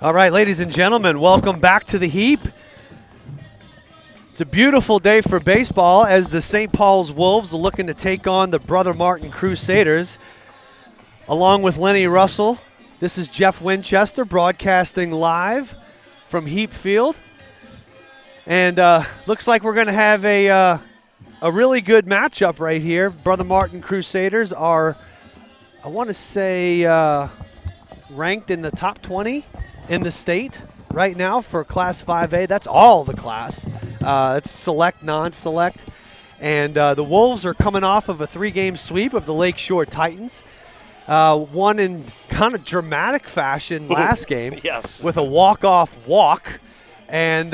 All right, ladies and gentlemen, welcome back to the Heap. It's a beautiful day for baseball as the St. Paul's Wolves are looking to take on the Brother Martin Crusaders. Along with Lenny Russell, this is Jeff Winchester broadcasting live from Heap Field. And looks like we're going to have a really good matchup right here. Brother Martin Crusaders are, I want to say, ranked in the top 20 in the state right now for Class 5A. That's all the class. It's select, non-select. And the Wolves are coming off of a 3-game sweep of the Lakeshore Titans. Won in kind of dramatic fashion last game Yes. with a walk-off walk. And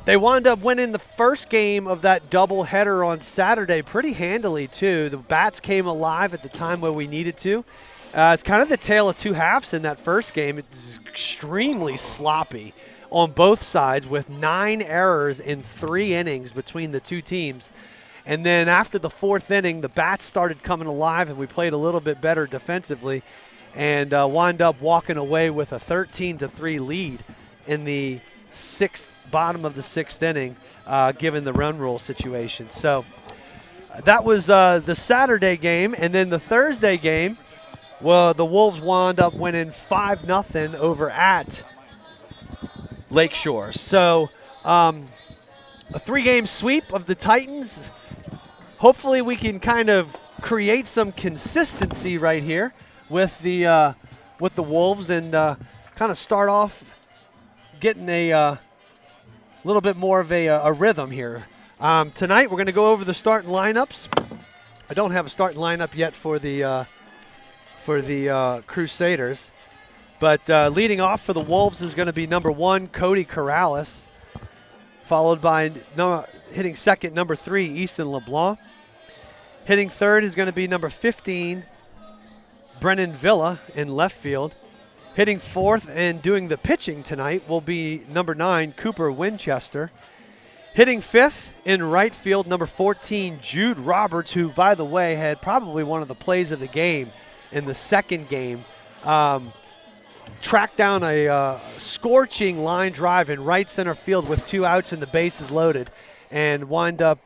they wound up winning the first game of that doubleheader on Saturday pretty handily, too. The bats came alive at the time where we needed to. It's kind of the tale of two halves in that first game. It's extremely sloppy on both sides with 9 errors in 3 innings between the two teams. And then after the 4th inning, the bats started coming alive and we played a little bit better defensively and wound up walking away with a 13-3 lead in the bottom of the 6th inning, given the run rule situation. So that was the Saturday game. And then the Thursday game, well, the Wolves wound up winning 5-0 over at Lakeshore. So a 3-game sweep of the Titans. Hopefully we can kind of create some consistency right here with the Wolves and kind of start off getting a little bit more of a rhythm here. Tonight we're going to go over the starting lineups. I don't have a starting lineup yet for the Crusaders. But leading off for the Wolves is going to be number 1, Cody Corrales, followed by hitting second, number 3, Easton LeBlanc. Hitting third is going to be number 15, Brennan Villa in left field. Hitting fourth and doing the pitching tonight will be number 9, Cooper Winchester. Hitting fifth in right field, number 14, Jude Roberts, who, by the way, had probably one of the plays of the game in the second game. Tracked down a scorching line drive in right center field with 2 outs and the bases loaded, and wind up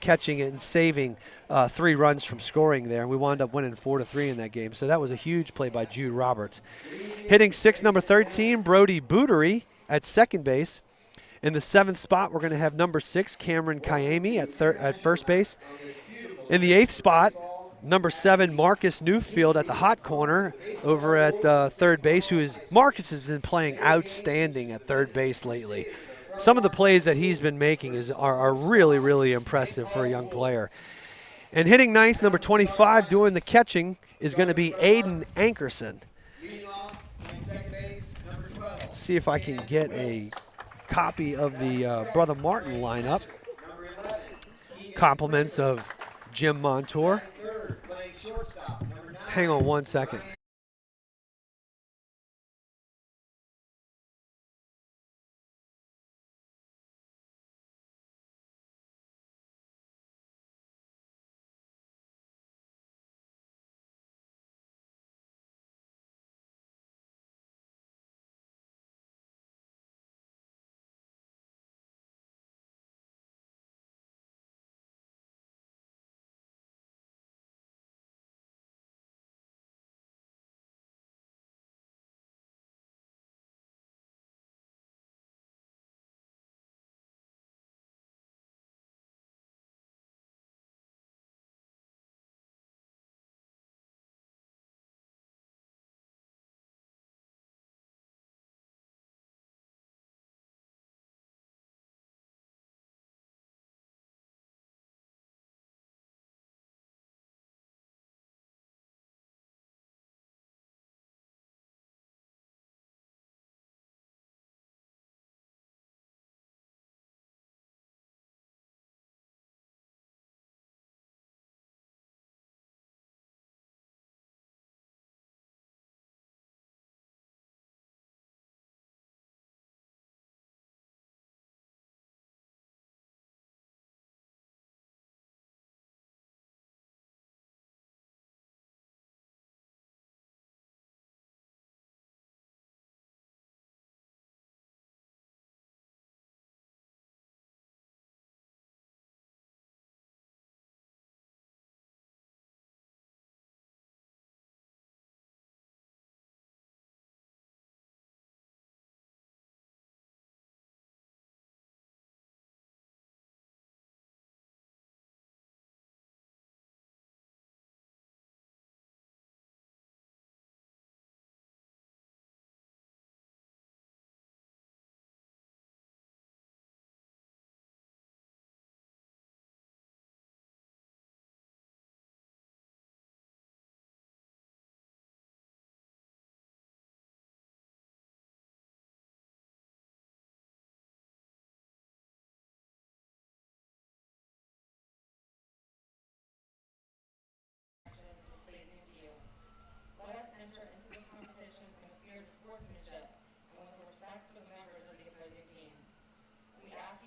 catching it and saving 3 runs from scoring there. We wound up winning 4-3 in that game. So that was a huge play by Jude Roberts. Hitting sixth, number 13, Brody Bootery at second base. In the 7th spot, we're going to have number 6, Cameron Kayemi at first base. In the 8th spot, number 7, Marcus Newfield at the hot corner over at third base. Marcus has been playing outstanding at third base lately. Some of the plays that he's been making are really, really impressive for a young player. And hitting ninth, number 25, doing the catching, is going to be Aiden Ankerson. See if I can get a copy of the Brother Martin lineup. Compliments of Jim Montour. Hang on one second.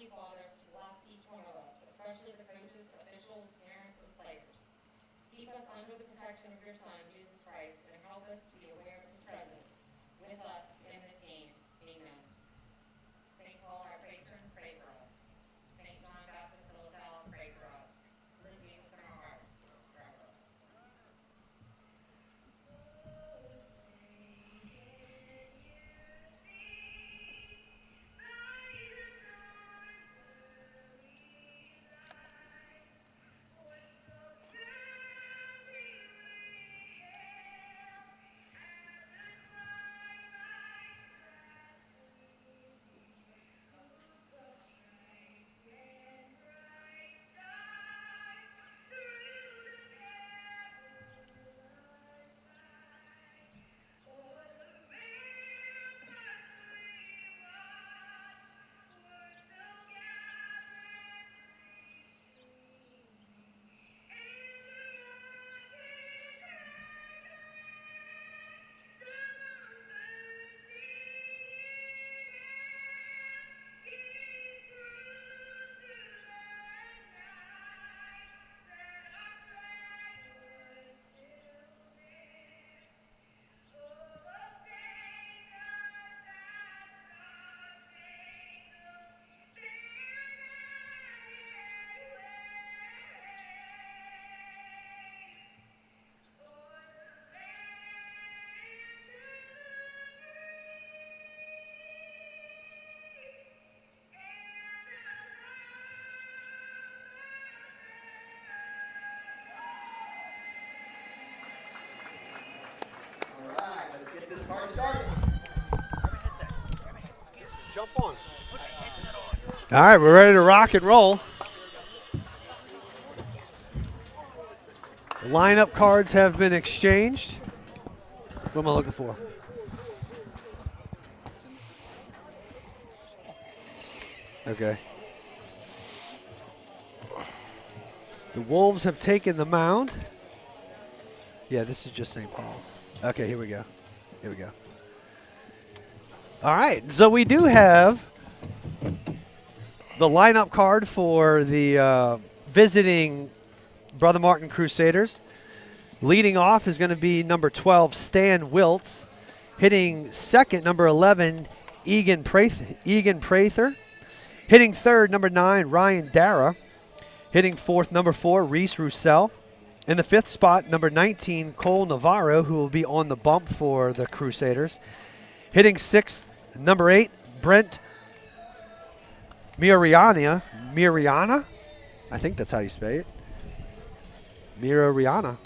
you, Father, to bless each one of us, especially the coaches, officials, parents, and players. Keep us under the protection of your Son, Jesus Christ, and help us to be aware of his presence with us in this game. Amen. St. Paul, our patron, pray for us. St. John Baptist de La Salle, pray for us. Live Jesus in our hearts forever. Jump on. All right, we're ready to rock and roll. The lineup cards have been exchanged. What am I looking for? Okay. The Wolves have taken the mound. Yeah, this is just St. Paul's. Okay, here we go. Here we go. All right, so we do have the lineup card for the visiting Brother Martin Crusaders. Leading off is going to be number 12, Stan Wiltz. Hitting second, number 11, Egan Prather. Hitting third, number 9, Ryan Dara. Hitting fourth, number 4, Reese Roussel. In the fifth spot, number 19, Cole Navarro, who will be on the bump for the Crusaders. Hitting sixth, number 8, Brent Miriana. I think that's how you say it. Miriana.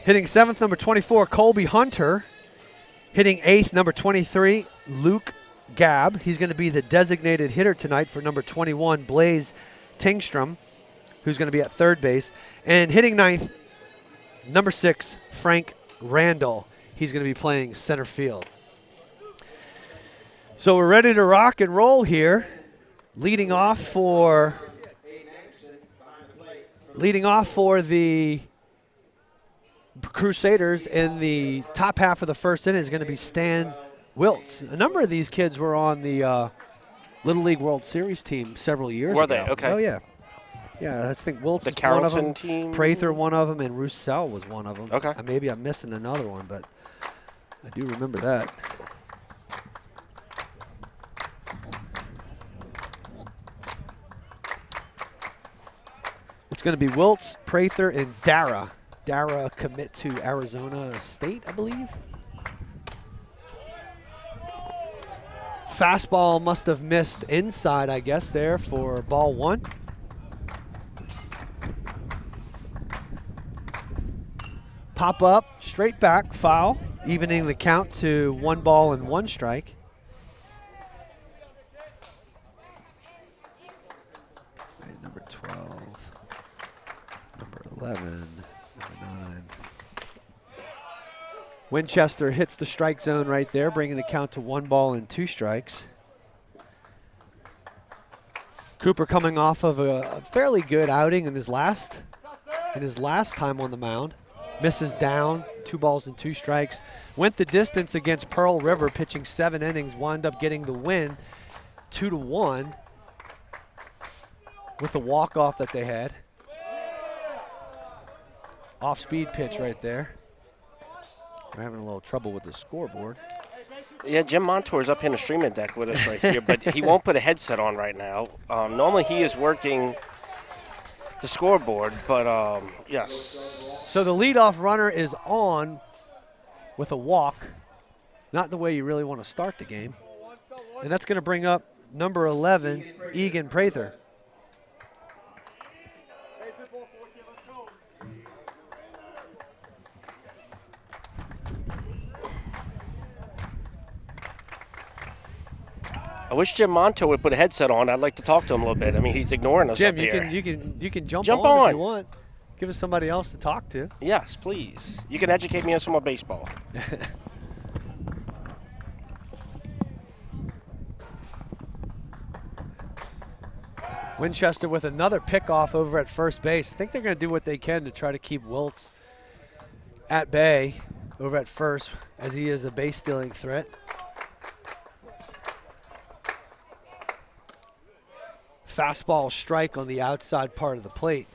Hitting seventh, number 24, Colby Hunter. Hitting eighth, number 23, Luke Gabb. He's going to be the designated hitter tonight for number 21, Blaze Tingstrom, who's going to be at third base. And hitting ninth, number 6, Frank Randall. He's going to be playing center field. So we're ready to rock and roll here. Leading off for the Crusaders in the top half of the first inning is going to be Stan Wiltz. A number of these kids were on the Little League World Series team several years ago. Were they? Okay. Oh, yeah. Yeah, I think Wiltz the is one of them. team. Prather, one of them, and Roussel was one of them. Okay. Maybe I'm missing another one, but I do remember that. It's going to be Wiltz, Prather, and Dara. Dara commit to Arizona State, I believe. Fastball must have missed inside, I guess, there for ball one. Pop up, straight back, foul, evening the count to 1 ball and 1 strike. Right, number 12, number 11, number 9. Winchester hits the strike zone right there, bringing the count to 1 ball and 2 strikes. Cooper coming off of a fairly good outing in his last time on the mound. Misses down, 2 balls and 2 strikes. Went the distance against Pearl River, pitching 7 innings, wound up getting the win, 2-1. with the walk-off that they had. Off-speed pitch right there. We're having a little trouble with the scoreboard. Yeah, Jim Montour's up here in the streaming deck with us right here, but he won't put a headset on right now. Normally he is working the scoreboard, but yes. So the leadoff runner is on with a walk. Not the way you really want to start the game. And that's going to bring up number 11, Egan Prather. I wish Jim Montour would put a headset on. I'd like to talk to him a little bit. I mean, he's ignoring us Jim, up here. you can jump on if you want. Give us somebody else to talk to. Yes, please. You can educate me on some more baseball. Winchester with another pickoff over at first base. I think they're going to do what they can to try to keep Wiltz at bay over at first, as he is a base stealing threat. Fastball strike on the outside part of the plate.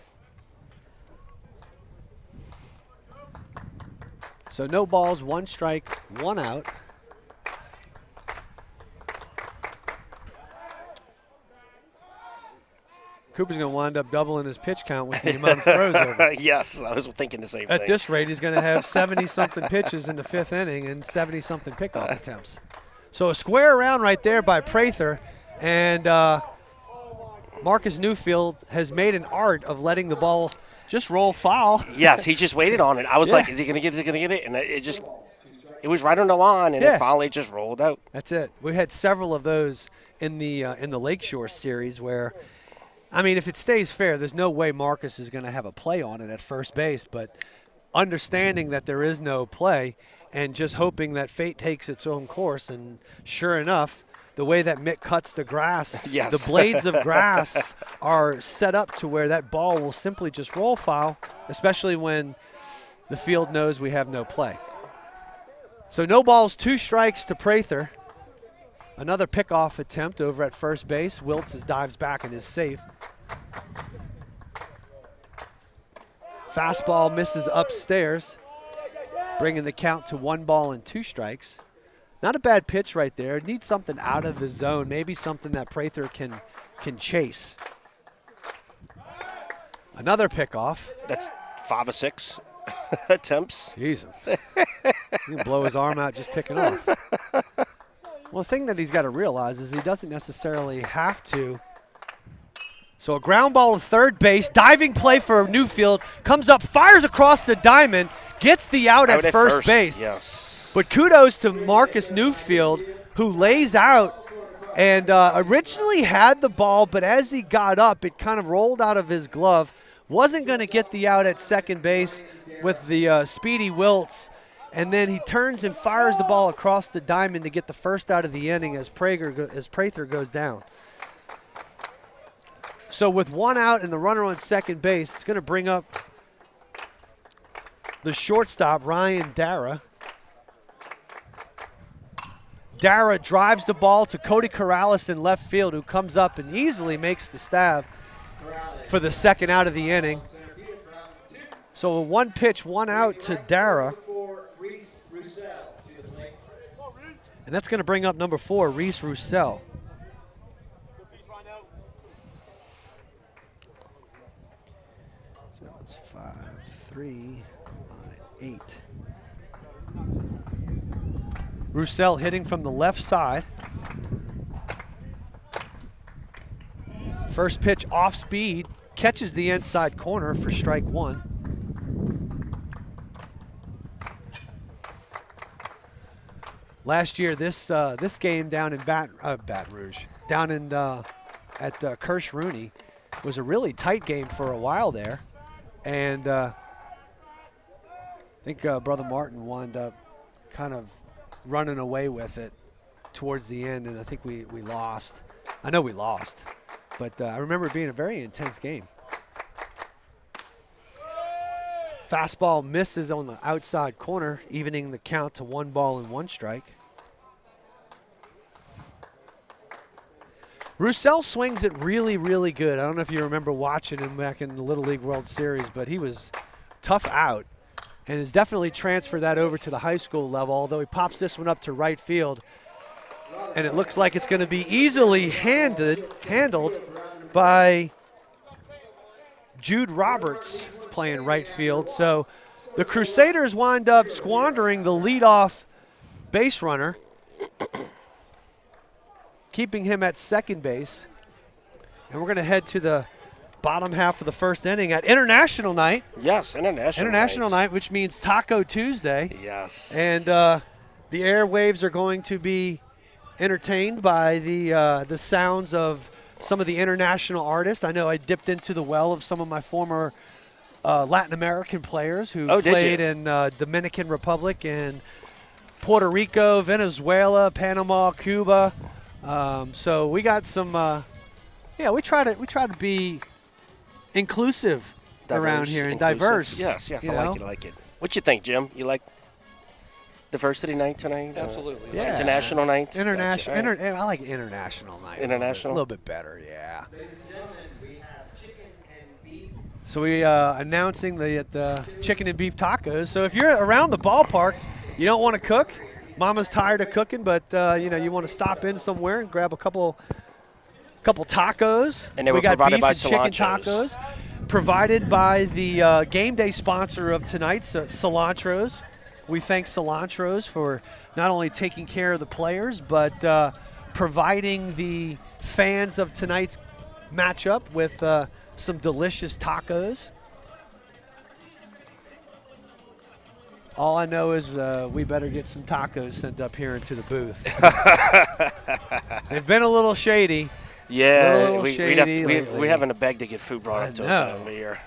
So no balls, 1 strike, 1 out. Cooper's going to wind up doubling his pitch count with the amount of throws over. Yes, I was thinking the same thing. At this rate, he's going to have 70-something pitches in the 5th inning and 70-something pickoff attempts. So a square around right there by Prather, and Marcus Newfield has made an art of letting the ball just roll foul. Yes, he just waited on it. I was like, is he going to get it? Is he going to get it? And it was right on the line, and it finally just rolled out. That's it. We had several of those in the Lakeshore series where, I mean, if it stays fair, there's no way Marcus is going to have a play on it at first base, but understanding that there is no play and just hoping that fate takes its own course, and sure enough, the way that Mick cuts the grass, yes. The blades of grass are set up to where that ball will simply just roll foul, especially when the field knows we have no play. So no balls, 2 strikes to Prather. Another pickoff attempt over at first base. Wiltz dives back and is safe. Fastball misses upstairs, bringing the count to 1 ball and 2 strikes. Not a bad pitch right there. Needs something out of the zone, maybe something that Prather can chase. Another pickoff. That's 5 or 6 attempts. Jesus. He can blow his arm out just picking off. Well, the thing that he's got to realize is he doesn't necessarily have to. So a ground ball to third base, diving play for Newfield, comes up, fires across the diamond, gets the out at first base. Yes. But kudos to Marcus Newfield, who lays out and originally had the ball, but as he got up, it kind of rolled out of his glove. Wasn't going to get the out at second base with the speedy Wiltz. And then he turns and fires the ball across the diamond to get the first out of the inning as Prather goes down. So with 1 out and the runner on second base, it's going to bring up the shortstop, Ryan Dara. Dara drives the ball to Cody Corrales in left field, who comes up and easily makes the stab for the second out of the inning. So a 1 pitch, 1 out to Dara. And that's going to bring up number 4, Reese Roussel. So it's 5, 3, 9, 8. Roussel hitting from the left side. First pitch off speed, catches the inside corner for strike 1. Last year, this game down in Baton Rouge, down in at Kirsch Rooney, was a really tight game for a while there, and I think Brother Martin wound up kind of running away with it towards the end, and I think we lost. I know we lost, but I remember it being a very intense game. Fastball misses on the outside corner, evening the count to 1 ball and 1 strike. Roussel swings it really, really good. I don't know if you remember watching him back in the Little League World Series, but he was tough out and has definitely transferred that over to the high school level, although he pops this one up to right field. And it looks like it's going to be easily handled by Jude Roberts playing right field. So the Crusaders wind up squandering the leadoff base runner, keeping him at second base. And we're going to head to the bottom half of the first inning at International Night. Yes, International Night, which means Taco Tuesday. Yes. And the airwaves are going to be entertained by the sounds of some of the international artists. I know I dipped into the well of some of my former Latin American players who played in Dominican Republic and Puerto Rico, Venezuela, Panama, Cuba. So we got some. We try to be inclusive around here and diverse. Yes, I like it. What you think, Jim? You like Diversity Night tonight? Absolutely. Yeah. International Night? International. I like International Night. International? A little bit better, yeah. Ladies and gentlemen, we have chicken and beef. So we announcing the chicken and beef tacos. So if you're around the ballpark, you don't want to cook. Mama's tired of cooking, but you want to stop in somewhere and grab a couple tacos. And they we were got provided beef by and chicken Cilantros. tacos, provided by the game day sponsor of tonight's Cilantros. We thank Cilantros for not only taking care of the players, but providing the fans of tonight's matchup with some delicious tacos. All I know is we better get some tacos sent up here into the booth. They've been a little shady. Yeah, we we're having to beg to get food brought up to us over here.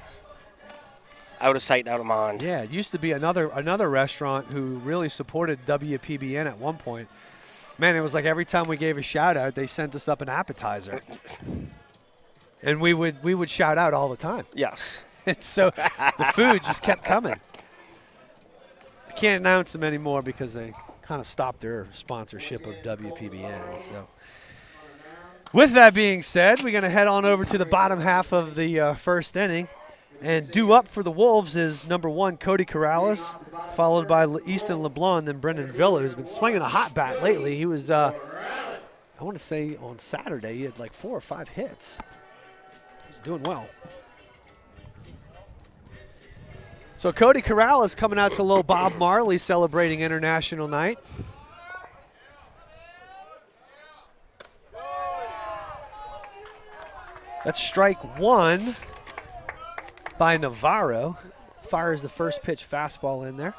Out of sight, out of mind. Yeah, it used to be another restaurant who really supported WPBN at one point. Man, it was like every time we gave a shout out, they sent us up an appetizer, and we would shout out all the time. Yes. And so the food just kept coming. I can't announce them anymore because they kind of stopped their sponsorship of WPBN. So, with that being said, we're going to head on over to the bottom half of the first inning. And due up for the Wolves is number 1, Cody Corrales, followed by Easton LeBlanc, then Brendan Villa, who's been swinging a hot bat lately. He was, I want to say on Saturday, he had like 4 or 5 hits. He's doing well. So Cody Corrales coming out to little Bob Marley celebrating International Night. That's strike 1 by Navarro. Fires the first pitch fastball in there.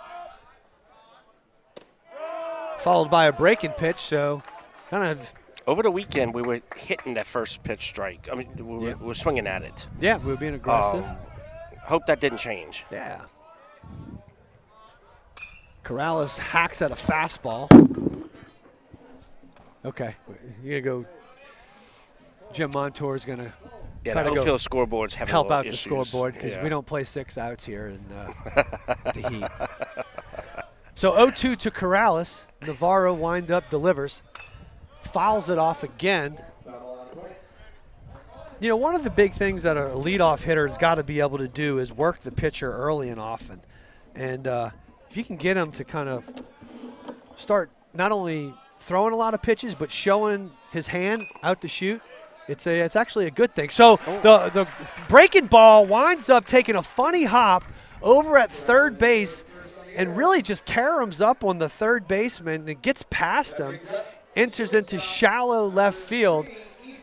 Followed by a breaking pitch, so kind of. Over the weekend, we were hitting that first pitch strike. I mean, we were swinging at it. Yeah, we were being aggressive. Hope that didn't change. Yeah. Corrales hacks at a fastball. Okay, you're going to go. Jim Montour's going to the outfield scoreboard's having help out issues. the scoreboard because we don't play 6 outs here in the Heat. So 0-2 to Corrales. Navarro wind up, delivers. Fouls it off again. You know, one of the big things that a leadoff hitter's got to be able to do is work the pitcher early and often. And if you can get him to kind of start not only throwing a lot of pitches but showing his hand out to shoot, it's actually a good thing. So the breaking ball winds up taking a funny hop over at third base and really just caroms up on the third baseman and gets past him, enters into shallow left field,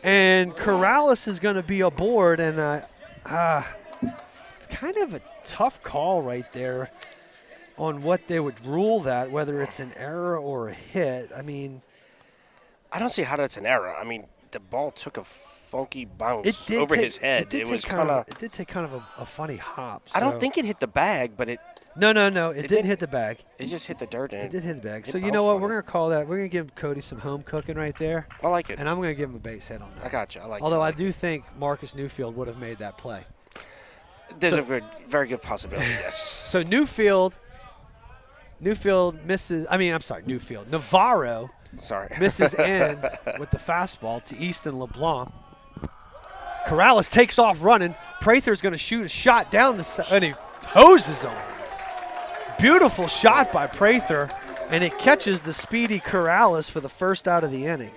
and Corrales is going to be aboard. And it's kind of a tough call right there on what they would rule that, whether it's an error or a hit. I mean, I don't see how that's an error. I mean, the ball took a funky bounce over his head. It was kind of. It did take kind of a funny hop. I don't think it hit the bag, but it. No. It didn't hit the bag. It just hit the dirt. It did hit the bag. So you know what? We're going to call that. We're going to give Cody some home cooking right there. I like it. And I'm going to give him a base hit on that. I got you. I like it. Although I do think Marcus Newfield would have made that play. There's a very good possibility, yes. So Newfield misses. Navarro Sorry. Misses in with the fastball to Easton LeBlanc. Corrales takes off running. Prather's going to shoot a shot down the and he hoses him. Beautiful shot by Prather, and it catches the speedy Corrales for the first out of the inning.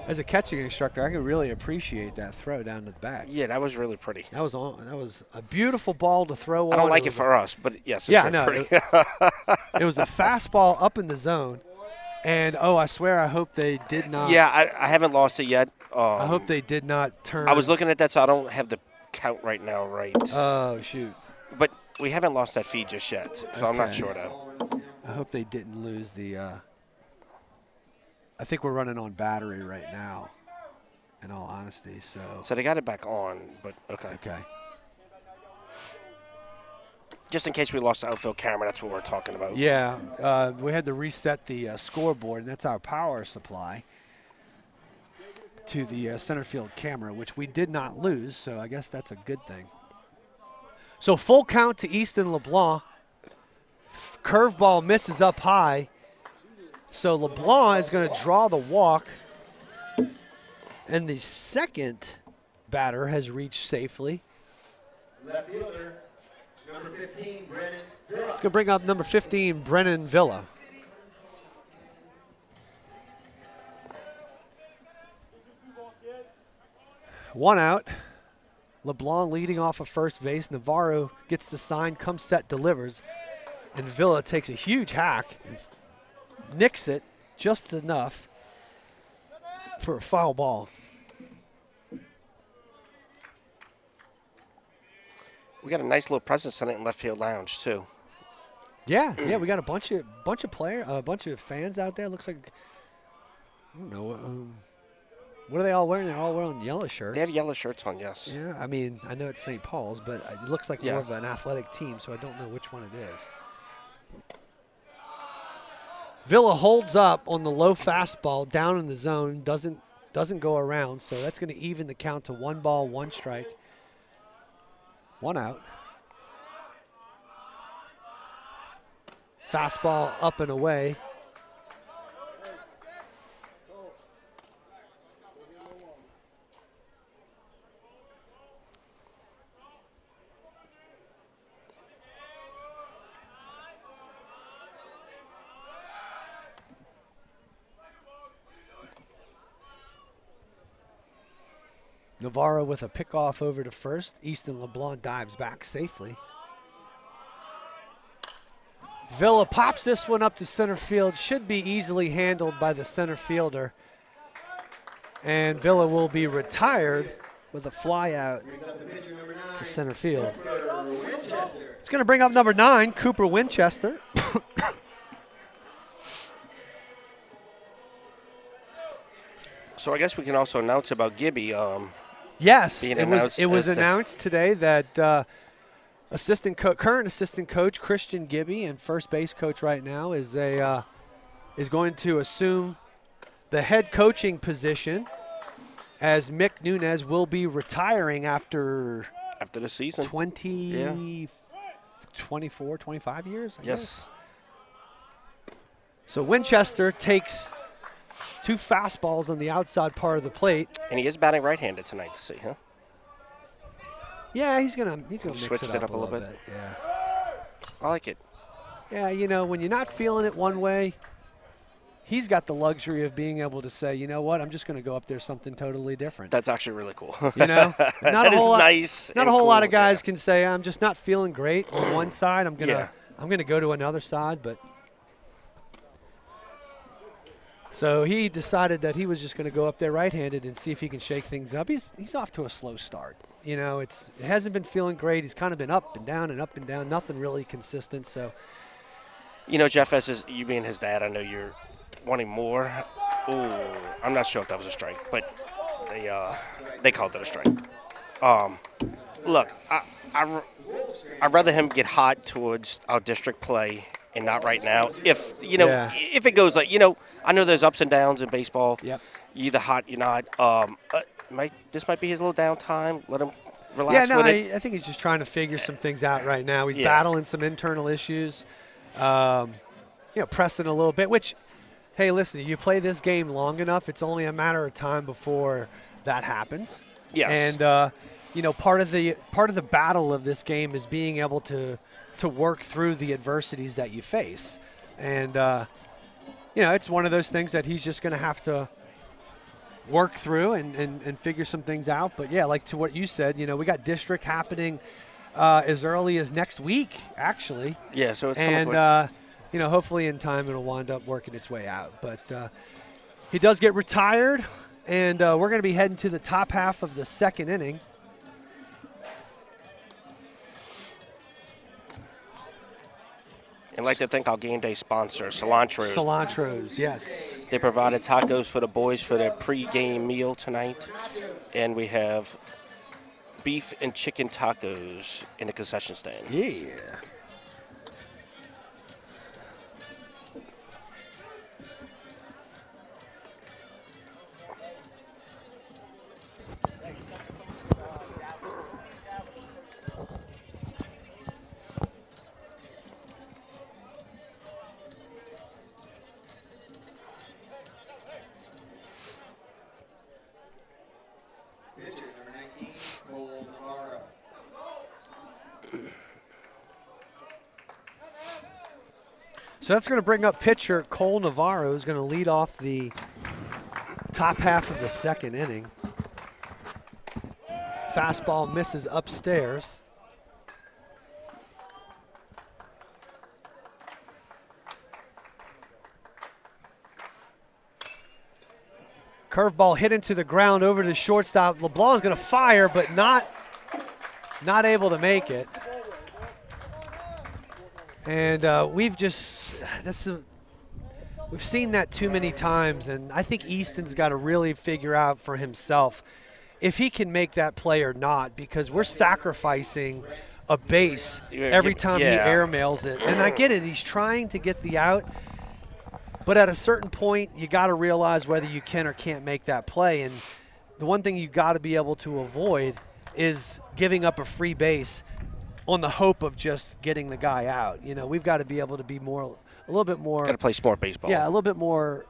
As a catching instructor, I can really appreciate that throw down to the back. Yeah, that was really pretty. That was a beautiful ball to throw on. I don't like it for us, but yes, it's yeah, really no, pretty. it was a fastball up in the zone, and I swear, I hope they did not. Yeah, I haven't lost it yet. I hope they did not turn. I was looking at that, so I don't have the count right now, right? Oh shoot! But we haven't lost that feed just yet, so I'm not sure though. I hope they didn't lose the. I think we're running on battery right now, in all honesty. So they got it back on, but okay. Okay. Just in case we lost the outfield camera, that's what we're talking about. Yeah, we had to reset the scoreboard, and that's our power supply to the center field camera, which we did not lose, so I guess that's a good thing. So full count to Easton LeBlanc. Curveball misses up high. So LeBlanc is going to draw the walk, and the second batter has reached safely. Left fielder, number 15, Brennan Villa. It's going to bring up number 15, Brennan Villa. One out. LeBlanc leading off of first base. Navarro gets the sign, comes set, delivers. And Villa takes a huge hack and nicks it just enough for a foul ball. We got a nice little presence tonight in left field lounge too. Yeah, we got a bunch of fans out there. Looks like, I don't know, what are they all wearing? They're all wearing yellow shirts. They have yellow shirts on, yes. Yeah, I mean, I know it's St. Paul's, but it looks like more of an athletic team, so I don't know which one it is. Villa holds up on the low fastball down in the zone, doesn't go around, so that's going to even the count to 1 ball, 1 strike, 1 out. Fastball up and away. Navarro with a pickoff over to first. Easton LeBlanc dives back safely. Villa pops this one up to center field. Should be easily handled by the center fielder. And Villa will be retired with a fly out to center field. It's going to bring up number 9, Cooper Winchester. So I guess we can also announce about Gibby. Yes, being it was as announced today that current assistant coach Christian Gibby and first base coach right now is going to assume the head coaching position, as Mick Nunez will be retiring after the season 24, 25 years. I yes. guess. So Winchester takes 2 fastballs on the outside part of the plate. And he is batting right-handed tonight to see, huh? Yeah, he's gonna mix Switched it up a little bit. Yeah. I like it. Yeah, you know, when you're not feeling it one way, he's got the luxury of being able to say, you know what, I'm just going to go up there something totally different. That's actually really cool. You know, that is nice. Not a whole lot of guys can say, I'm just not feeling great on one side. I'm gonna go to another side, but. So he decided that he was just going to go up there right-handed and see if he can shake things up. He's off to a slow start. You know, it hasn't been feeling great. He's kind of been up and down, nothing really consistent. So, you know, Jeff, as you being his dad, I know you're wanting more. Ooh, I'm not sure if that was a strike, but they called it a strike. Look, I'd rather him get hot towards our district play and not right now. If if it goes like, I know there's ups and downs in baseball. Yep. You're either hot, you're not. This might be his little downtime. Let him relax with it. I think he's just trying to figure some things out right now. He's battling some internal issues. pressing a little bit, which, hey, listen, you play this game long enough, it's only a matter of time before that happens. Yes. And, part of the battle of this game is being able to work through the adversities that you face. And, it's one of those things that he's just going to have to work through and figure some things out. But, yeah, like to what you said, we got district happening as early as next week, actually. Yeah, so it's coming quick. Hopefully in time it'll wind up working its way out. But he does get retired, and we're going to be heading to the top half of the second inning. I'd like to thank our game day sponsor, Cilantro's. Cilantro's, yes. They provided tacos for the boys for their pre-game meal tonight. And we have beef and chicken tacos in the concession stand. Yeah. Pitcher number 19, Cole Navarro. So that's going to bring up pitcher Cole Navarro, who's going to lead off the top half of the second inning. Fastball misses upstairs. Curveball hit into the ground over to the shortstop. LeBlanc's going to fire, but not able to make it. And we've seen that too many times, and I think Easton's got to really figure out for himself if he can make that play or not, because we're sacrificing a base every time he airmails it. And I get it, he's trying to get the out, but at a certain point, you got to realize whether you can or can't make that play. And the one thing you got to be able to avoid is giving up a free base on the hope of just getting the guy out. We've got to be able to be a little bit more. Got to play smart baseball. Yeah, a little bit more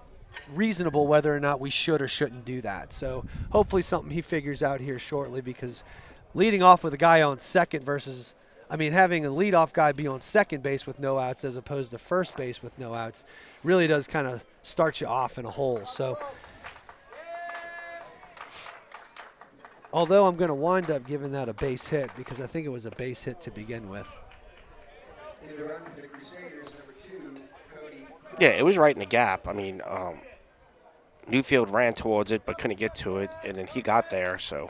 reasonable whether or not we should or shouldn't do that. So hopefully something he figures out here shortly, because leading off with a guy on second versus, having a leadoff guy be on second base with no outs as opposed to first base with no outs really does kind of start you off in a hole. So although I'm going to wind up giving that a base hit because I think it was a base hit to begin with. Yeah, it was right in the gap. Newfield ran towards it but couldn't get to it, and then he got there, so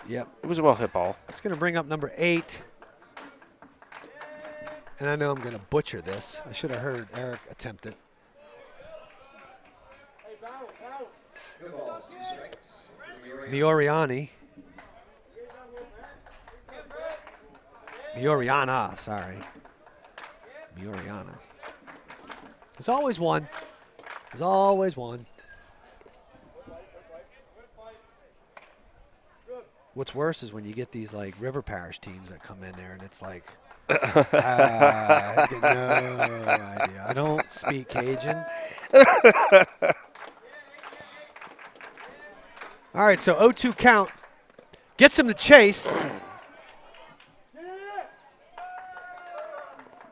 yep, it was a well-hit ball. It's going to bring up number 8. And I know I'm going to butcher this. I should have heard Eric attempt it. Mioriani. Mioriana, sorry. Mioriana. There's always one. There's always one. What's worse is when you get these like River Parish teams that come in there and it's like, I get no idea. I don't speak Cajun. All right, so 0-2 count. Gets him to chase.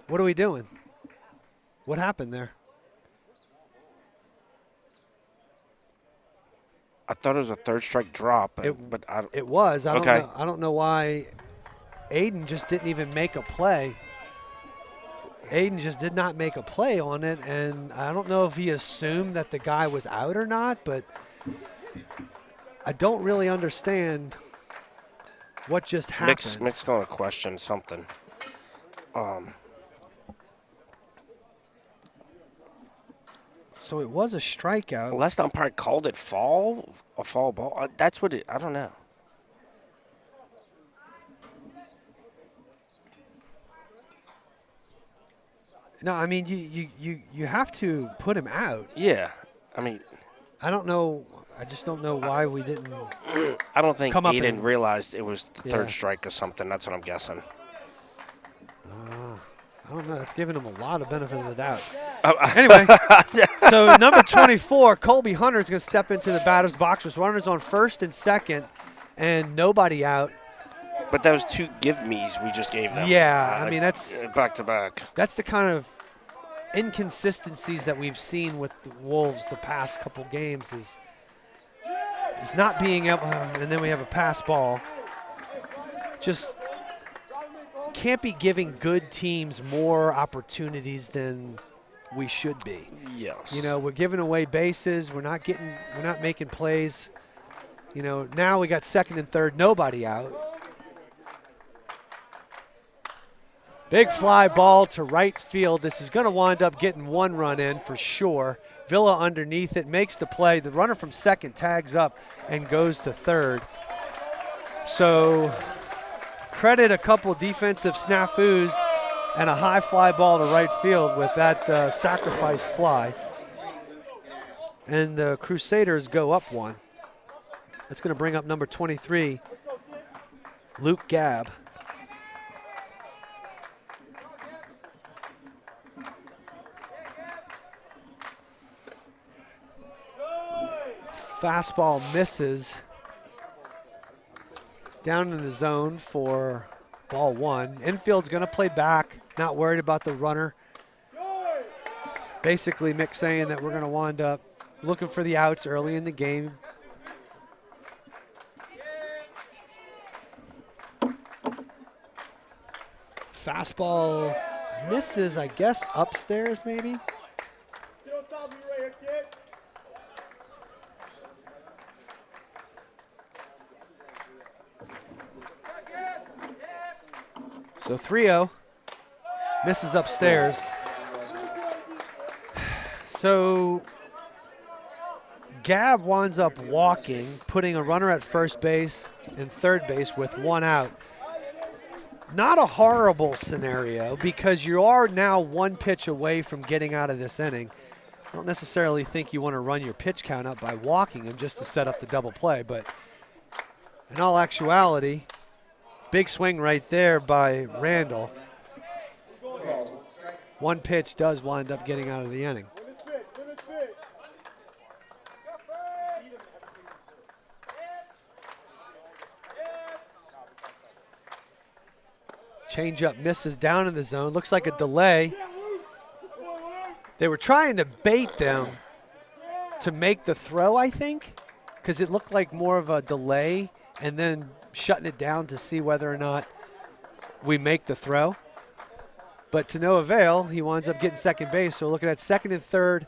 What are we doing? What happened there? I thought it was a third strike drop, but it was. I okay. I don't know why Aiden just didn't even make a play. Aiden just did not make a play on it, and I don't know if he assumed that the guy was out or not, but I don't really understand what just happened. Mick's going to question something. So it was a strikeout. Last umpire called it a fall ball. That's what I don't know. No, I mean you have to put him out. Yeah, I don't know. I just don't know why we didn't. I don't think Aiden realized it was the Yeah. third strike or something. That's what I'm guessing. I don't know. That's giving him a lot of benefit of the doubt. Anyway, so number 24, Colby Hunter, is going to step into the batter's box with runners on first and second and nobody out. But that was 2 give-me's we just gave them. Yeah, I mean, that's back to back. That's the kind of inconsistencies that we've seen with the Wolves the past couple games is not being able, and then we have a pass ball. Just can't be giving good teams more opportunities than we should be. Yes. You know, we're giving away bases. We're not making plays. You know, now we got second and third, nobody out. Big fly ball to right field. This is going to wind up getting 1 run in for sure. Villa underneath it, makes the play. The runner from second tags up and goes to third. So credit a couple defensive snafus and a high fly ball to right field with that sacrifice fly. And the Crusaders go up 1. That's going to bring up number 23, Luke Gabb. Fastball misses. Down in the zone for ball 1. Infield's going to play back, not worried about the runner. Basically, Mick saying that we're going to wind up looking for the outs early in the game. Fastball misses, I guess, upstairs maybe. So 3-0, misses upstairs. So Gabb winds up walking, putting a runner at first base and third base with 1 out. Not a horrible scenario because you are now 1 pitch away from getting out of this inning. I don't necessarily think you want to run your pitch count up by walking him just to set up the double play, but in all actuality, big swing right there by Randall. 1 pitch does wind up getting out of the inning. Changeup misses down in the zone. Looks like a delay. They were trying to bait them to make the throw, I think, because it looked like more of a delay and then shutting it down to see whether or not we make the throw. But to no avail, he winds up getting second base. So looking at second and third.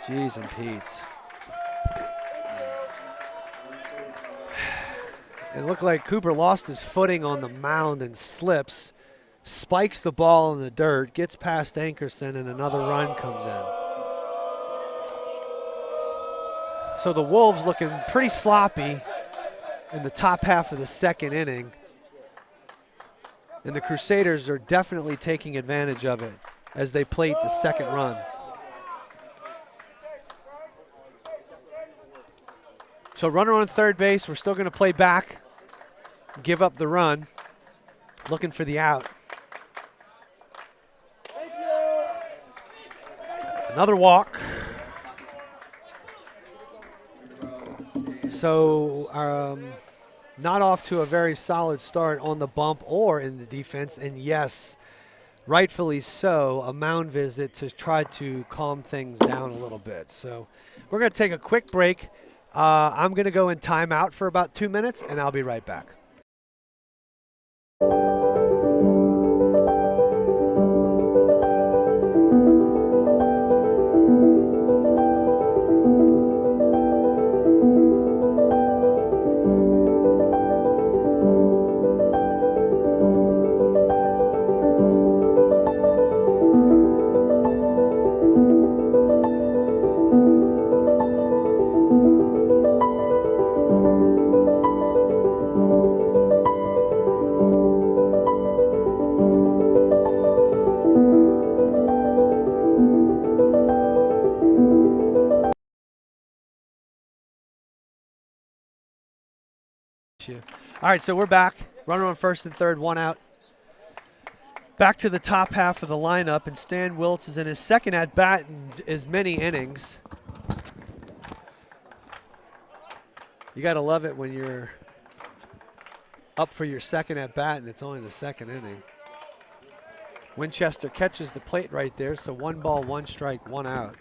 Jeez and Pete's. It looked like Cooper lost his footing on the mound and slips, spikes the ball in the dirt, gets past Ankerson, and another run comes in. So the Wolves looking pretty sloppy in the top half of the second inning. And the Crusaders are definitely taking advantage of it as they plate the second run. So runner on third base, we're still going to play back, give up the run, looking for the out. Another walk. So not off to a very solid start on the bump or in the defense. And yes, rightfully so, a mound visit to try to calm things down a little bit. So we're going to take a quick break. I'm going to go in timeout for about 2 minutes, and I'll be right back. All right, so we're back. Runner on first and third, 1 out. back to the top half of the lineup, and Stan Wiltz is in his second at-bat in as many innings. You got to love it when you're up for your second at-bat and it's only the second inning. Winchester catches the plate right there, so 1 ball, 1 strike, 1 out.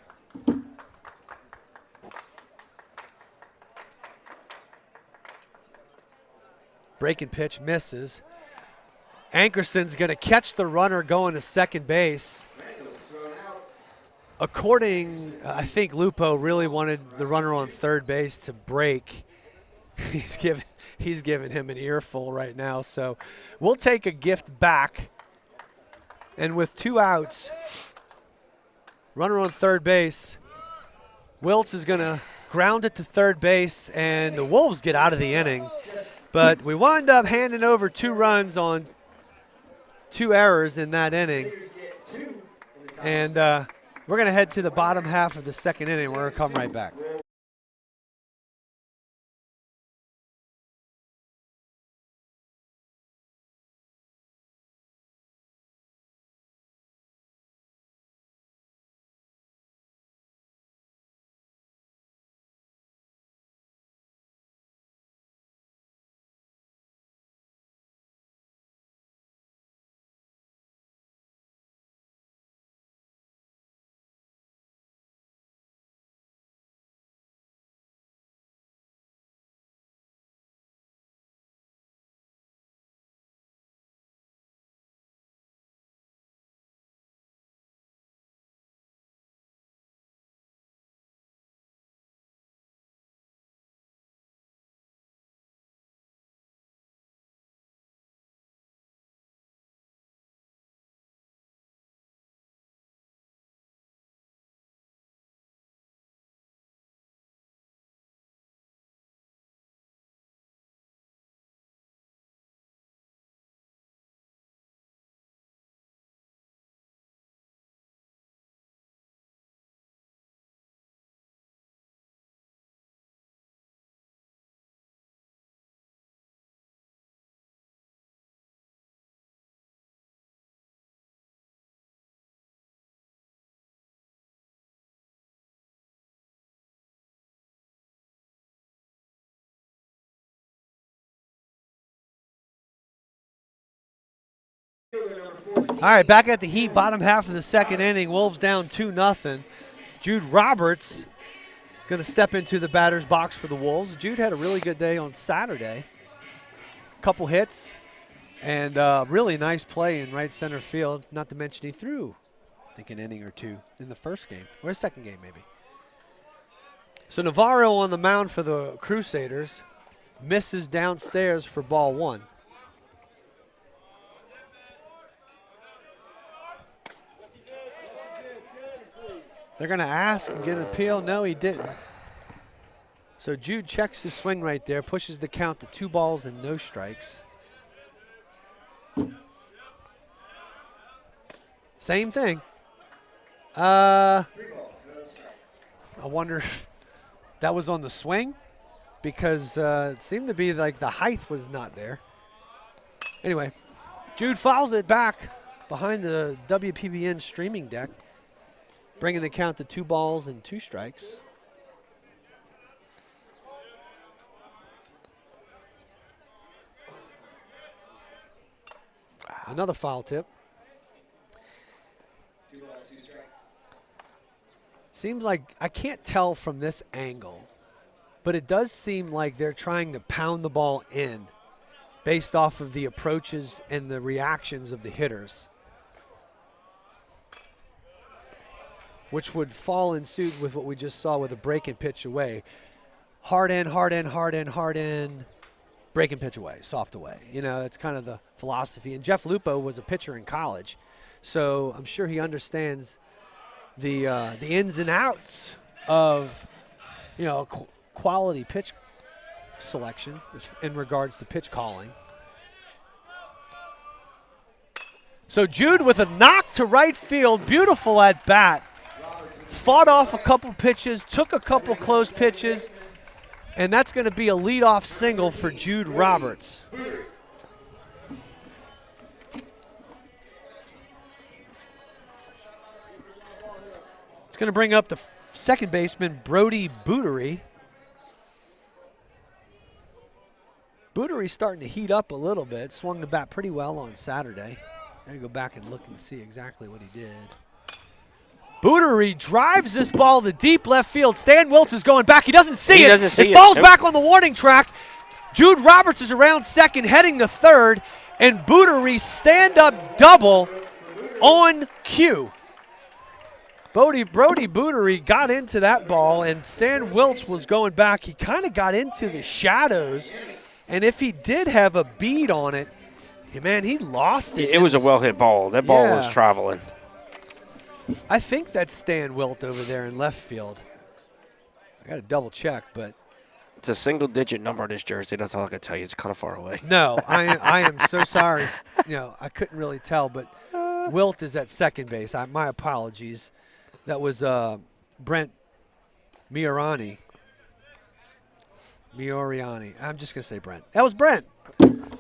Breaking pitch misses. Ankerson's going to catch the runner going to second base. According, I think Lupo really wanted the runner on third base to break. He's giving him an earful right now. So we'll take a gift back. And with 2 outs, runner on third base, Wiltz is going to ground it to third base, and the Wolves get out of the inning. But we wind up handing over 2 runs on 2 errors in that inning. And we're going to head to the bottom half of the second inning. We're going to come right back. All right, back at the Heat, bottom half of the second inning. Wolves down 2-0. Jude Roberts going to step into the batter's box for the Wolves. Jude had a really good day on Saturday. Couple hits and really nice play in right center field. Not to mention he threw, I think, an inning or 2 in the first game, or the second game maybe. So Navarro on the mound for the Crusaders. Misses downstairs for ball 1. They're going to ask and get an appeal. No, he didn't. So Jude checks his swing right there, pushes the count to 2 balls and no strikes. Same thing. I wonder if that was on the swing, because it seemed to be like the height was not there. Anyway, Jude fouls it back behind the WPBN streaming deck, bringing the count to 2 balls and 2 strikes. Another foul tip. 2 balls, 2 strikes. Seems like, I can't tell from this angle, but it does seem like they're trying to pound the ball in based off of the approaches and the reactions of the hitters, which would fall in suit with what we just saw with a break and pitch away. Hard in, hard in, hard in, hard in, break and pitch away, soft away. You know, that's kind of the philosophy. And Jeff Lupo was a pitcher in college, so I'm sure he understands the ins and outs of, you know, quality pitch selection in regards to pitch calling. So Jude with a knock to right field, beautiful at bat. Fought off a couple pitches, took a couple close pitches, and that's going to be a leadoff single for Jude Roberts. It's going to bring up the second baseman, Brody Bootery. Bootery's starting to heat up a little bit. Swung the bat pretty well on Saturday. I got to go back and look and see exactly what he did. Bootery drives this ball to deep left field. Stan Wiltz is going back. He doesn't see it. It falls back on the warning track. Jude Roberts is around second, heading to third, and Bootery stand-up double on cue. Brody Bootery got into that ball, and Stan Wiltz was going back. He kind of got into the shadows, and if he did have a bead on it, man, he lost it. It was a well-hit ball. That ball was traveling. I think that's Stan Wilt over there in left field. I got to double check, but it's a single-digit number on this jersey. That's all I can tell you. It's kind of far away. No, I am so sorry. I couldn't really tell, but Wilt is at second base. My apologies. That was Brent Mioriani. I'm just going to say Brent. That was Brent.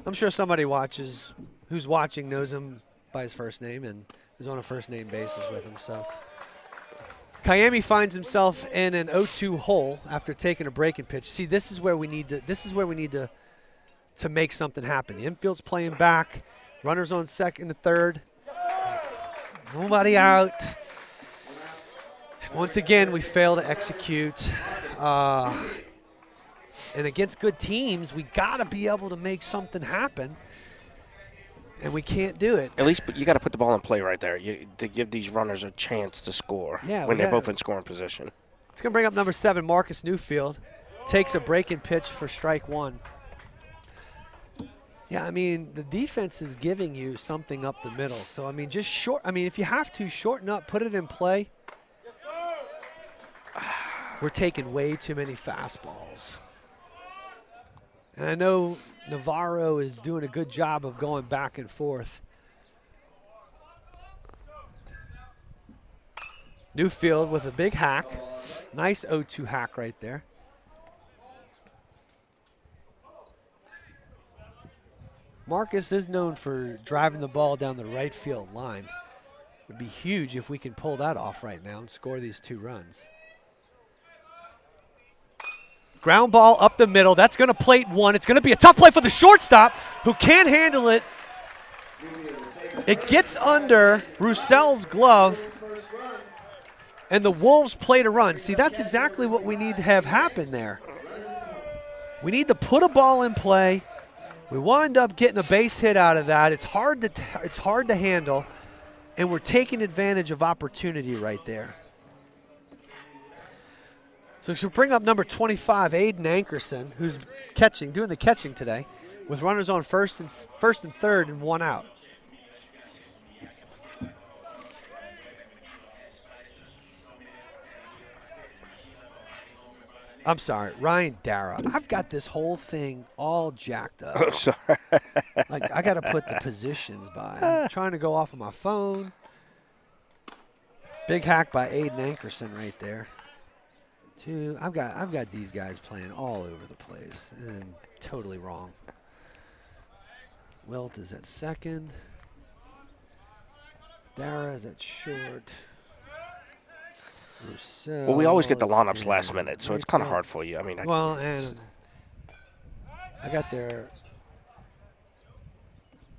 I'm sure somebody who's watching knows him by his first name and is on a first-name basis with him. So Kayemi finds himself in an 0-2 hole after taking a breaking pitch. See, this is where we need to make something happen. The infield's playing back. Runners on second and third. Nobody out. Once again, we fail to execute. And against good teams, we got to be able to make something happen, and we can't do it. At least you got to put the ball in play right there to give these runners a chance to score when they're both in scoring position. It's going to bring up number 7, Marcus Newfield. Takes a breaking pitch for strike one. Yeah, I mean, the defense is giving you something up the middle. So, I mean, if you have to, shorten up, put it in play. We're taking way too many fastballs. And I know Navarro is doing a good job of going back and forth. Newfield with a big hack. Nice 0-2 hack right there. Marcus is known for driving the ball down the right field line. It would be huge if we can pull that off right now and score these 2 runs. Ground ball up the middle. That's going to plate one. It's going to be a tough play for the shortstop who can't handle it. It gets under Roussel's glove, and the Wolves plate a run. See, that's exactly what we need to have happen there. We need to put a ball in play. We wind up getting a base hit out of that. It's hard to handle, and we're taking advantage of opportunity right there. So she'll bring up number 25, Aiden Ankerson, who's doing the catching today, with runners on first and third and 1 out. I'm sorry, Ryan Dara. I've got this whole thing all jacked up. Oh, sorry. Like, I got to put the positions by. I'm trying to go off of my phone. Big hack by Aiden Ankerson right there. I've got these guys playing all over the place, and I'm totally wrong. Wilt is at second. Dara is at short. Roussel. Well, we always get the lineups last minute, so it's kind of hard for you. I mean, and I got their.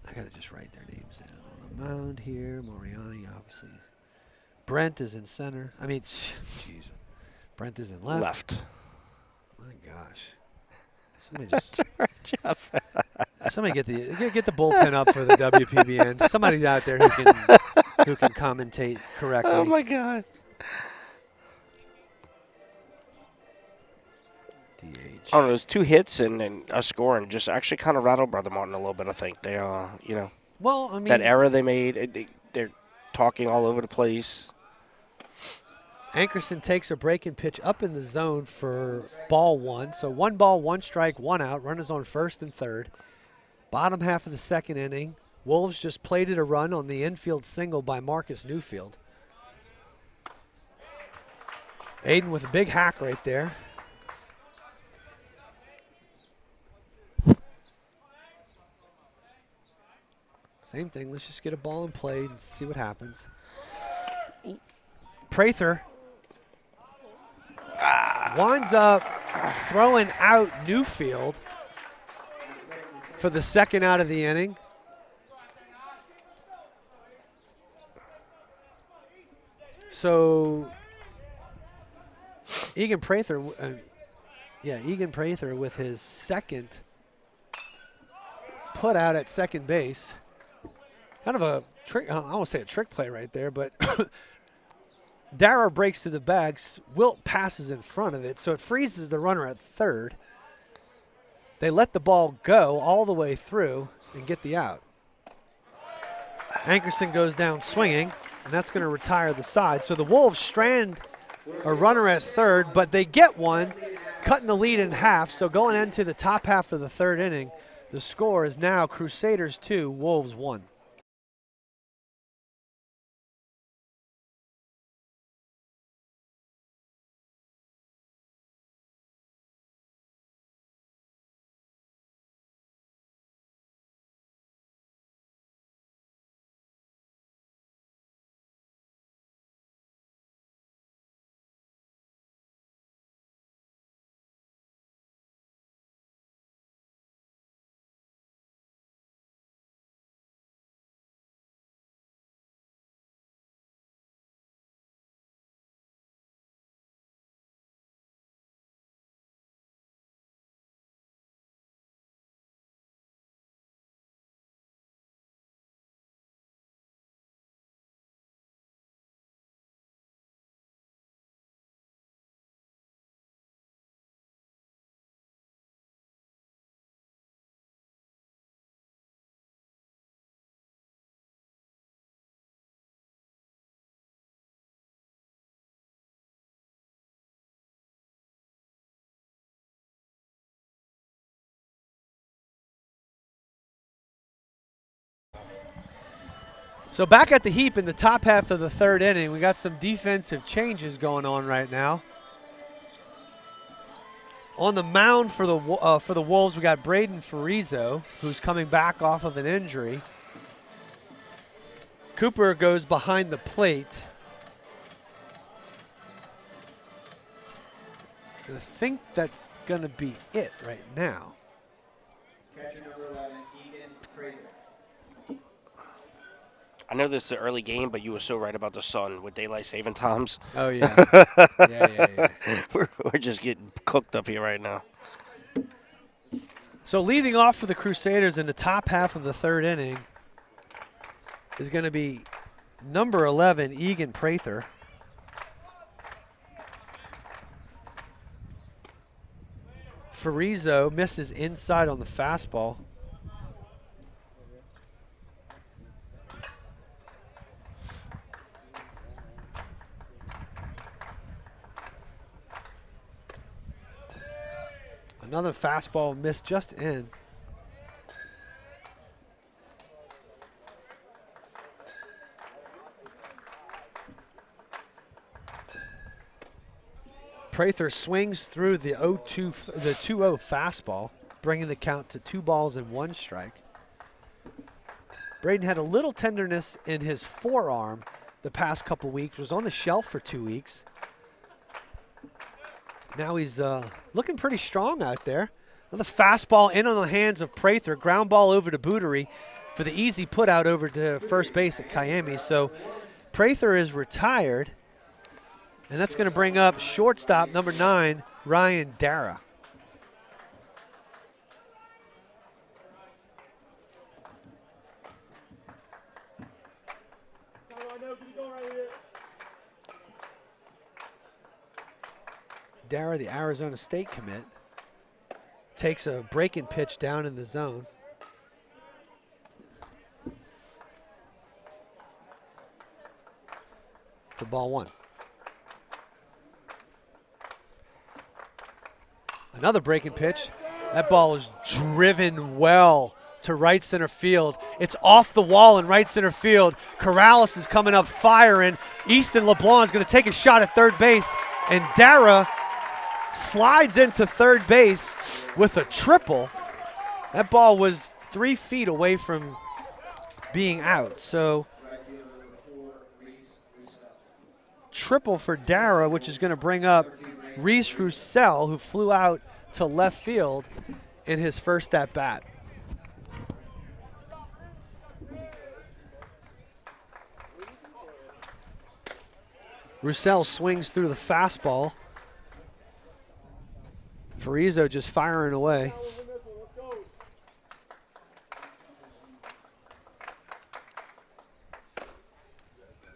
I got to just write their names down on the mound here. Moriani, obviously. Brent is in center. I mean, jeez. Brent is in left. My gosh. Somebody just somebody get the bullpen up for the WPBN. Somebody out there who can commentate correctly. Oh my God. DH. I don't know. It was 2 hits and a score, and just actually kind of rattled Brother Martin a little bit. I think they, Well, I mean, that error they made. They're talking all over the place. Ankerson takes a breaking pitch up in the zone for ball 1. So 1 ball, 1 strike, 1 out. Runners on first and third. Bottom half of the second inning. Wolves just plated a run on the infield single by Marcus Newfield. Aiden with a big hack right there. Same thing. Let's just get a ball in play and see what happens. Prather winds up throwing out Newfield for the second out of the inning. So Egan Prather, Egan Prather with his second put out at second base. Kind of a trick, I won't say a trick play right there, but Darrow breaks to the bag. Wilt passes in front of it, so it freezes the runner at third. They let the ball go all the way through and get the out. Ankerson goes down swinging, and that's going to retire the side. So the Wolves strand a runner at third, but they get one, cutting the lead in half. So going into the top half of the third inning, the score is now Crusaders 2, Wolves 1. So back at the heap in the top half of the third inning, we got some defensive changes going on right now. On the mound for the Wolves, we got Braden Farizo, who's coming back off of an injury. Cooper goes behind the plate. I think that's going to be it right now. Catcher number 11, Egan Prather. I know this is an early game, but you were so right about the sun with daylight saving times. Oh, yeah. yeah. We're just getting cooked up here right now. So leading off for the Crusaders in the top half of the third inning is going to be number 11, Egan Prather. Farizo misses inside on the fastball. Another fastball missed just in. Prather swings through the 2-0 fastball, bringing the count to 2 balls and 1 strike. Braden had a little tenderness in his forearm the past couple weeks, was on the shelf for 2 weeks. Now he's looking pretty strong out there. Another fastball in on the hands of Prather, ground ball over to Bootery for the easy put out over to first base at Kiami. So Prather is retired. And that's going to bring up shortstop number 9, Ryan Dara. Dara, the Arizona State commit, takes a breaking pitch down in the zone. For ball 1. Another breaking pitch. That ball is driven well to right center field. It's off the wall in right center field. Corrales is coming up firing. Easton LeBlanc is going to take a shot at third base. And Dara slides into third base with a triple. That ball was 3 feet away from being out. So triple for Dara, which is going to bring up Reese Roussel, who flew out to left field in his first at-bat. Roussel swings through the fastball. Farizo just firing away.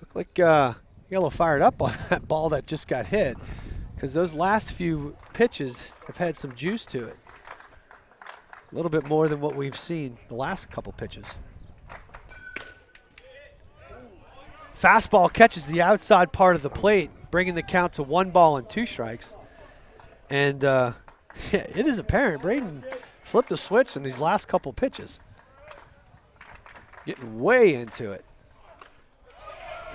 Look like you got a little fired up on that ball that just got hit, because those last few pitches have had some juice to it. A little bit more than what we've seen the last couple pitches. Fastball catches the outside part of the plate, bringing the count to 1 ball and 2 strikes. And it is apparent Braden flipped a switch in these last couple pitches. Getting way into it.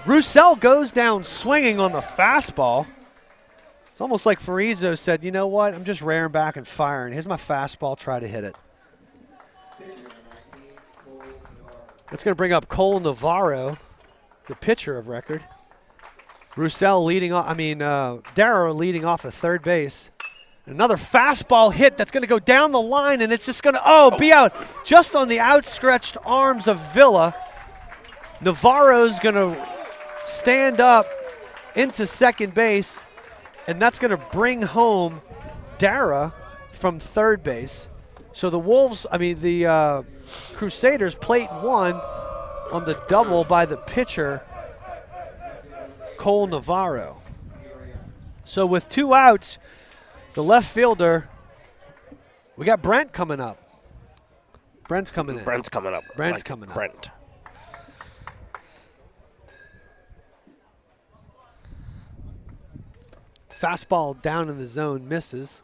Roussel goes down swinging on the fastball. It's almost like Farizo said, you know what, I'm just rearing back and firing. Here's my fastball, try to hit it. That's going to bring up Cole Navarro, the pitcher of record. Roussel leading off, Darrow leading off at third base. Another fastball hit that's going to go down the line, and it's just going to, be out just on the outstretched arms of Villa. Navarro's going to stand up into second base, and that's going to bring home Dara from third base. So the Wolves, the Crusaders plate 1 on the double by the pitcher, Cole Navarro. So with 2 outs, the left fielder, we got Brent coming up. Brent's coming in. Brent's coming up. Brent's coming up. Brent. Fastball down in the zone, misses.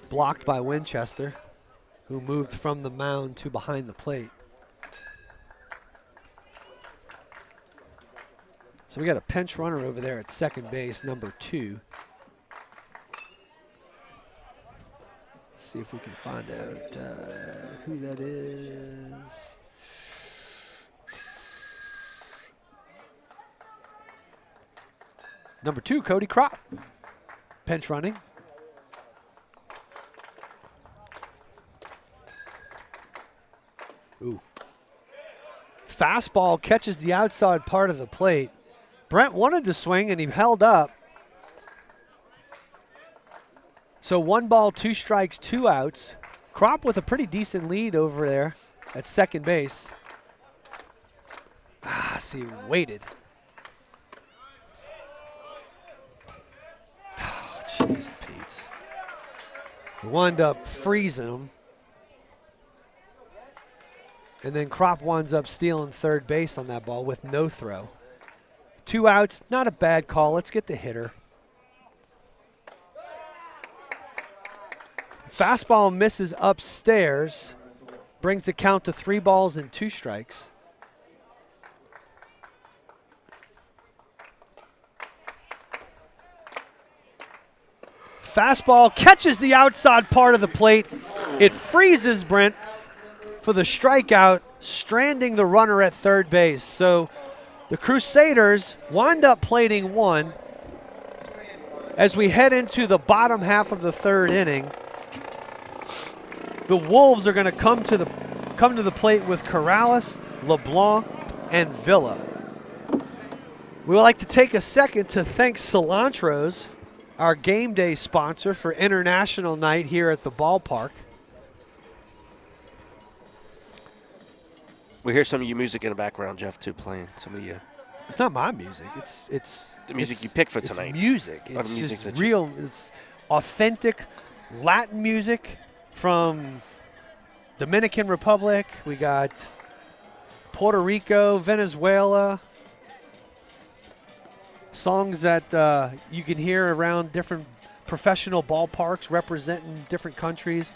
Blocked by Winchester, who moved from the mound to behind the plate. So we got a pinch runner over there at second base, number 2. Let's see if we can find out who that is. Number 2, Cody Crop. Pinch running. Ooh. Fastball catches the outside part of the plate. Brent wanted to swing and he held up. So 1 ball, 2 strikes, 2 outs. Crop with a pretty decent lead over there at second base. See, waited. Oh, jeez, Pete. Wound up freezing him. And then Crop winds up stealing third base on that ball with no throw. 2 outs, not a bad call. Let's get the hitter. Fastball misses upstairs, brings the count to 3 balls and 2 strikes. Fastball catches the outside part of the plate. It freezes Brent for the strikeout, stranding the runner at third base. So the Crusaders wind up plating 1 as we head into the bottom half of the 3rd inning. The Wolves are going to come to the plate with Corrales, LeBlanc, and Villa. We would like to take a second to thank Cilantro's, our game day sponsor for International Night here at the ballpark. We hear some of your music in the background, Jeff, too, playing. Some of you. It's not my music. It's the music you picked for tonight. It's music. It's the music just real. It's authentic Latin music from Dominican Republic. We got Puerto Rico, Venezuela. Songs that you can hear around different professional ballparks representing different countries.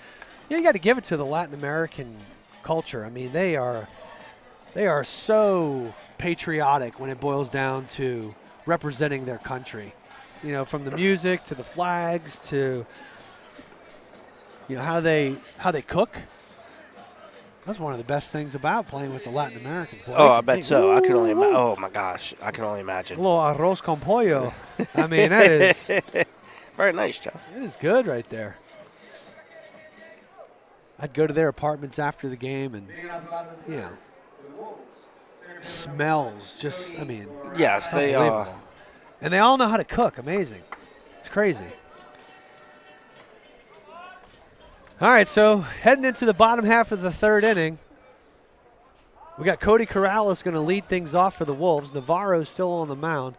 You got to give it to the Latin American culture. I mean, they are so patriotic when it boils down to representing their country. You know, from the music to the flags to how they cook. That's one of the best things about playing with the Latin Americans. Oh, I bet so. I can only oh my gosh, I can only imagine. A little arroz con pollo. I mean, that is Very nice, Jeff. It is good right there. I'd go to their apartments after the game and, you know, smells just, I mean, Yes, they unbelievable. And they all know how to cook. Amazing. It's crazy. All right, so heading into the bottom half of the third inning, we got Cody Corrales going to lead things off for the Wolves. Navarro's still on the mound.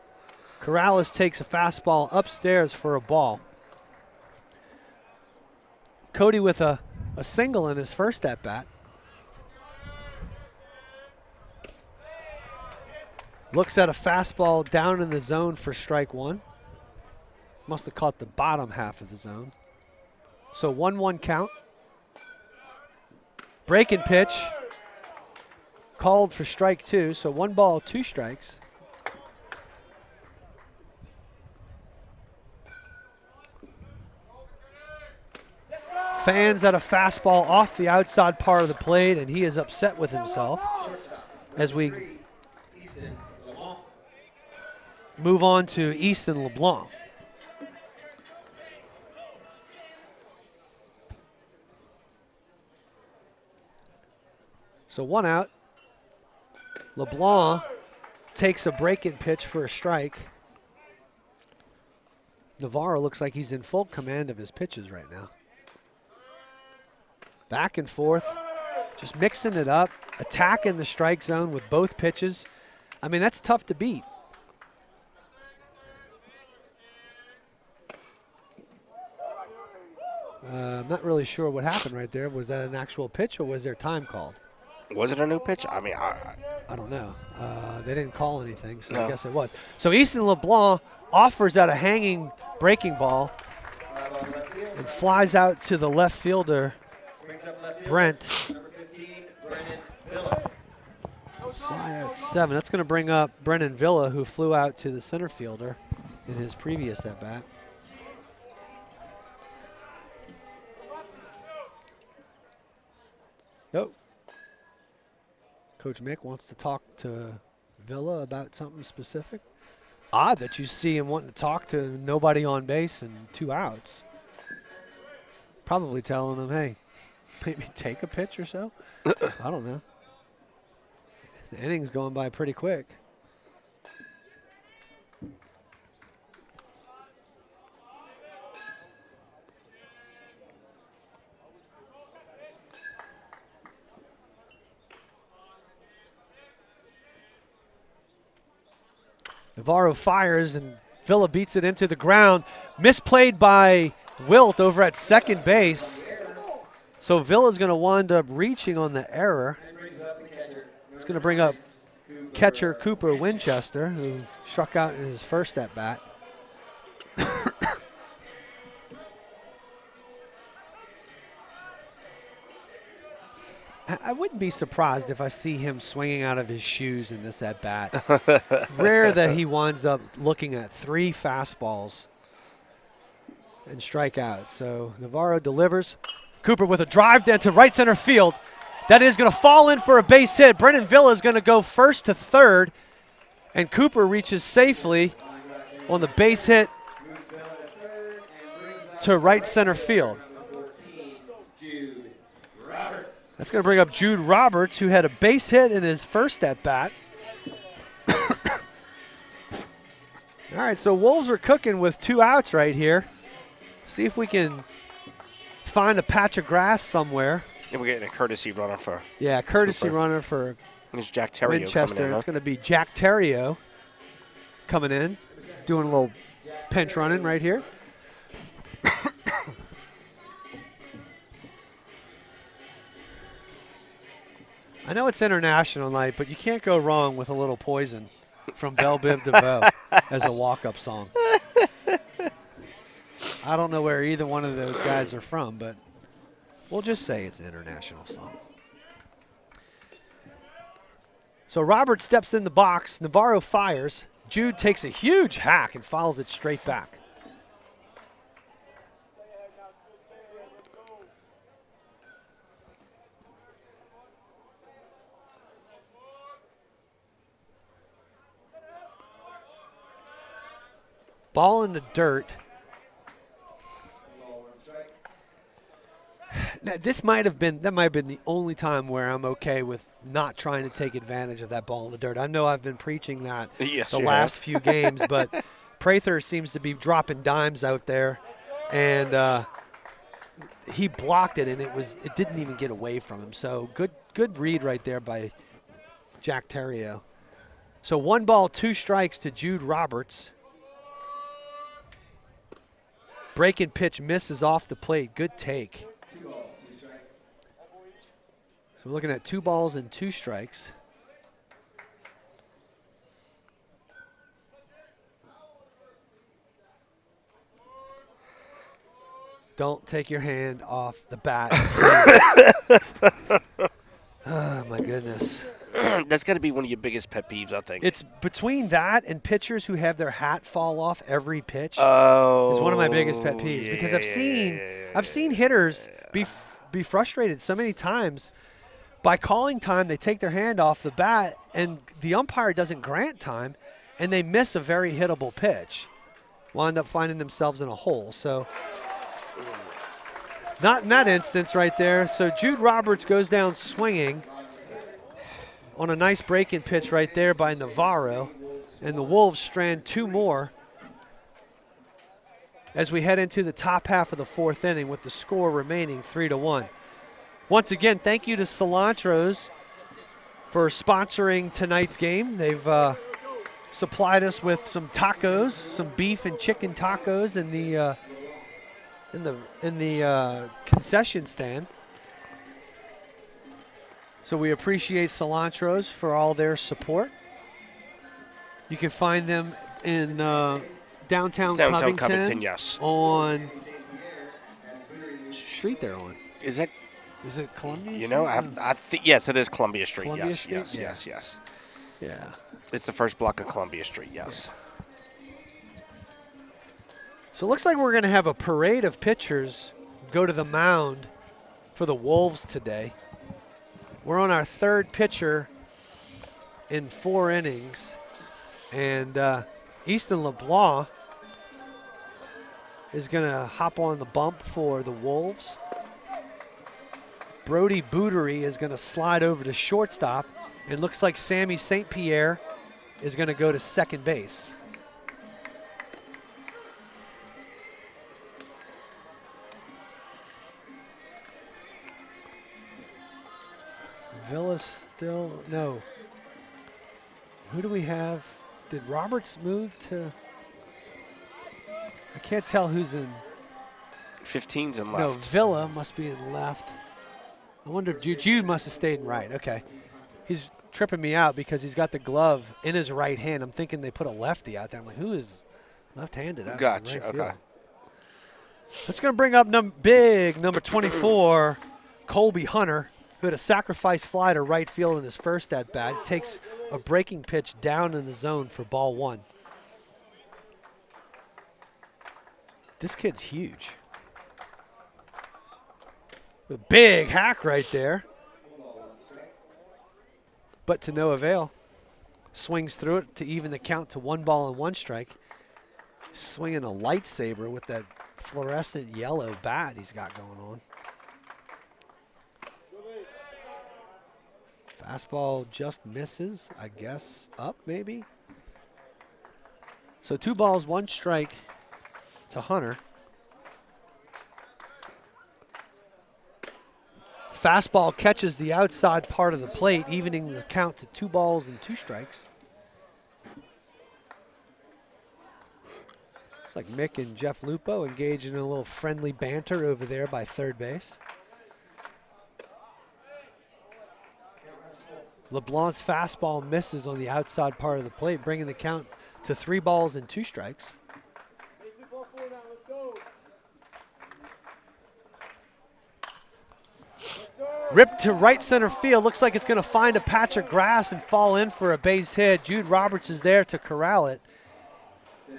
Corrales takes a fastball upstairs for a ball. Cody with a single in his first at-bat. Looks at a fastball down in the zone for strike one. Must have caught the bottom half of the zone. So 1-1 count. Breaking pitch. Called for strike two, so 1 ball, 2 strikes. Fans at a fastball off the outside part of the plate, and he is upset with himself as we move on to Easton LeBlanc. So 1 out. LeBlanc takes a break-in pitch for a strike. Navarro looks like he's in full command of his pitches right now. Back and forth, just mixing it up, attacking the strike zone with both pitches. I mean, that's tough to beat. I'm not really sure what happened right there. Was that an actual pitch or was there time called? Was it a new pitch? I mean, I don't know. They didn't call anything, so No. I guess it was. So Easton LeBlanc offers out a hanging breaking ball and flies out to the left fielder, Brent. Number 15, Brennan Villa. Fly at 7. That's going to bring up Brennan Villa, who flew out to the center fielder in his previous at-bat. Nope. Coach Mick wants to talk to Villa about something specific. Odd that you see him wanting to talk to nobody on base and 2 outs. Probably telling him, hey, maybe take a pitch or so. I don't know. The inning's going by pretty quick. Navarro fires and Villa beats it into the ground. Misplayed by Wilt over at second base. So Villa's going to wind up reaching on the error. It's going to bring up catcher Cooper Winchester, who struck out in his first at-bat. I wouldn't be surprised if I see him swinging out of his shoes in this at-bat. Rare that he winds up looking at 3 fastballs and strike out. So Navarro delivers. Cooper with a drive down to right center field. That is going to fall in for a base hit. Brennan Villa is going to go first to third, and Cooper reaches safely on the base hit to right center field. That's going to bring up Jude Roberts, who had a base hit in his first at-bat. All right, so Wolves are cooking with 2 outs right here. See if we can find a patch of grass somewhere. Yeah, we're getting a courtesy runner for. Yeah, courtesy Cooper. runner for It's Jack Terrio Winchester. coming in, huh? It's going to be Jack Terrio coming in, doing a little pinch running right here. I know it's international night, but you can't go wrong with a little Poison from Belle Biv DeVoe as a walk-up song. I don't know where either one of those guys are from, but we'll just say it's an international song. So Robert steps in the box. Navarro fires. Jude takes a huge hack and fouls it straight back. Ball in the dirt. That might have been the only time where I'm okay with not trying to take advantage of that ball in the dirt. I know I've been preaching that Yes, the you last have. few games, but Prather seems to be dropping dimes out there, and he blocked it, and it didn't even get away from him. So good read right there by Jack Terrio. So 1 ball, 2 strikes to Jude Roberts. Breaking pitch misses off the plate. Good take. So we're looking at 2 balls and 2 strikes. Don't take your hand off the bat. Oh, my goodness. That's got to be one of your biggest pet peeves, I think. It's between that and pitchers who have their hat fall off every pitch. Oh, is one of my biggest pet peeves because I've seen hitters be frustrated so many times. By calling time, they take their hand off the bat, and the umpire doesn't grant time, and they miss a very hittable pitch. Wind up finding themselves in a hole. So not in that instance right there. So Jude Roberts goes down swinging on a nice breaking pitch right there by Navarro, and the Wolves strand 2 more as we head into the top half of the 4th inning with the score remaining 3-1. Once again, thank you to Cilantros for sponsoring tonight's game. They've supplied us with some tacos, some beef and chicken tacos in the concession stand. So we appreciate Cilantros for all their support. You can find them in downtown Covington, yes. On street they're on. Is it Columbia? You know, I think yes, it is Columbia Street. Columbia Street? Yes. Yeah. It's the first block of Columbia Street. Yes. So it looks like we're going to have a parade of pitchers go to the mound for the Wolves today. We're on our 3rd pitcher in 4 innings, and Easton LeBlanc is going to hop on the bump for the Wolves. Brody Bootery is going to slide over to shortstop, and looks like Sammy St. Pierre is going to go to second base. Villa still, no. Who do we have? Did Roberts move to? I can't tell who's in. 15's in left. No, Villa must be in left. I wonder if Jude must have stayed in right. Okay. He's tripping me out because he's got the glove in his right hand. I'm thinking they put a lefty out there. I'm like, who is left-handed out Gotcha, in right okay. field? That's going to bring up number 24, Colby Hunter, who had a sacrifice fly to right field in his first at-bat. It takes a breaking pitch down in the zone for ball 1. This kid's huge. A big hack right there. But to no avail. Swings through it to even the count to 1 ball and 1 strike. Swinging a lightsaber with that fluorescent yellow bat he's got going on. Fastball just misses, I guess, up maybe. So 2 balls, 1 strike to Hunter. Fastball catches the outside part of the plate, evening the count to 2 balls and 2 strikes. Looks like Mick and Jeff Lupo engaged in a little friendly banter over there by third base. LeBlanc's fastball misses on the outside part of the plate, bringing the count to 3 balls and 2 strikes. Ripped to right center field. Looks like it's going to find a patch of grass and fall in for a base hit. Jude Roberts is there to corral it.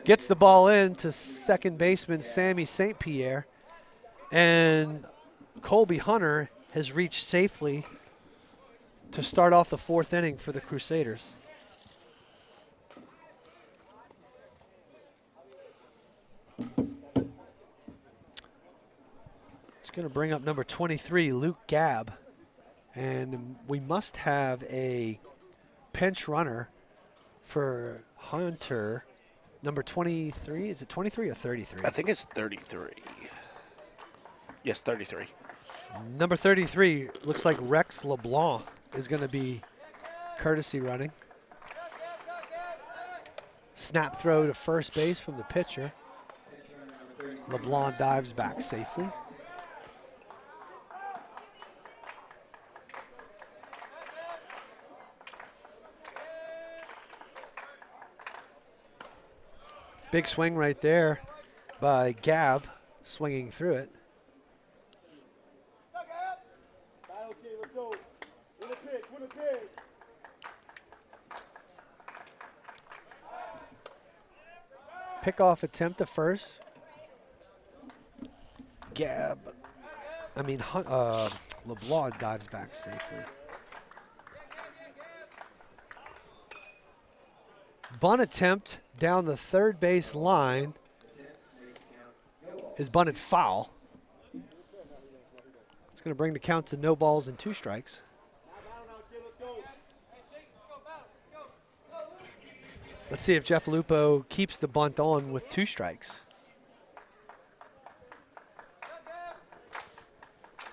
Gets the ball in to second baseman Sammy St. Pierre. And Colby Hunter has reached safely to start off the 4th inning for the Crusaders. going to bring up number 23, Luke Gabb. And we must have a pinch runner for Hunter. Number 23, is it 23 or 33? I think it's 33. Yes, 33. Number 33 looks like Rex LeBlanc is going to be courtesy running. Snap throw to first base from the pitcher. LeBlanc dives back safely. Big swing right there by Gabb, swinging through it. Pickoff attempt to first. LeBlanc dives back safely. Bunt attempt down the third base line is bunted foul. It's going to bring the count to no balls and 2 strikes. Let's see if Jeff Lupo keeps the bunt on with 2 strikes.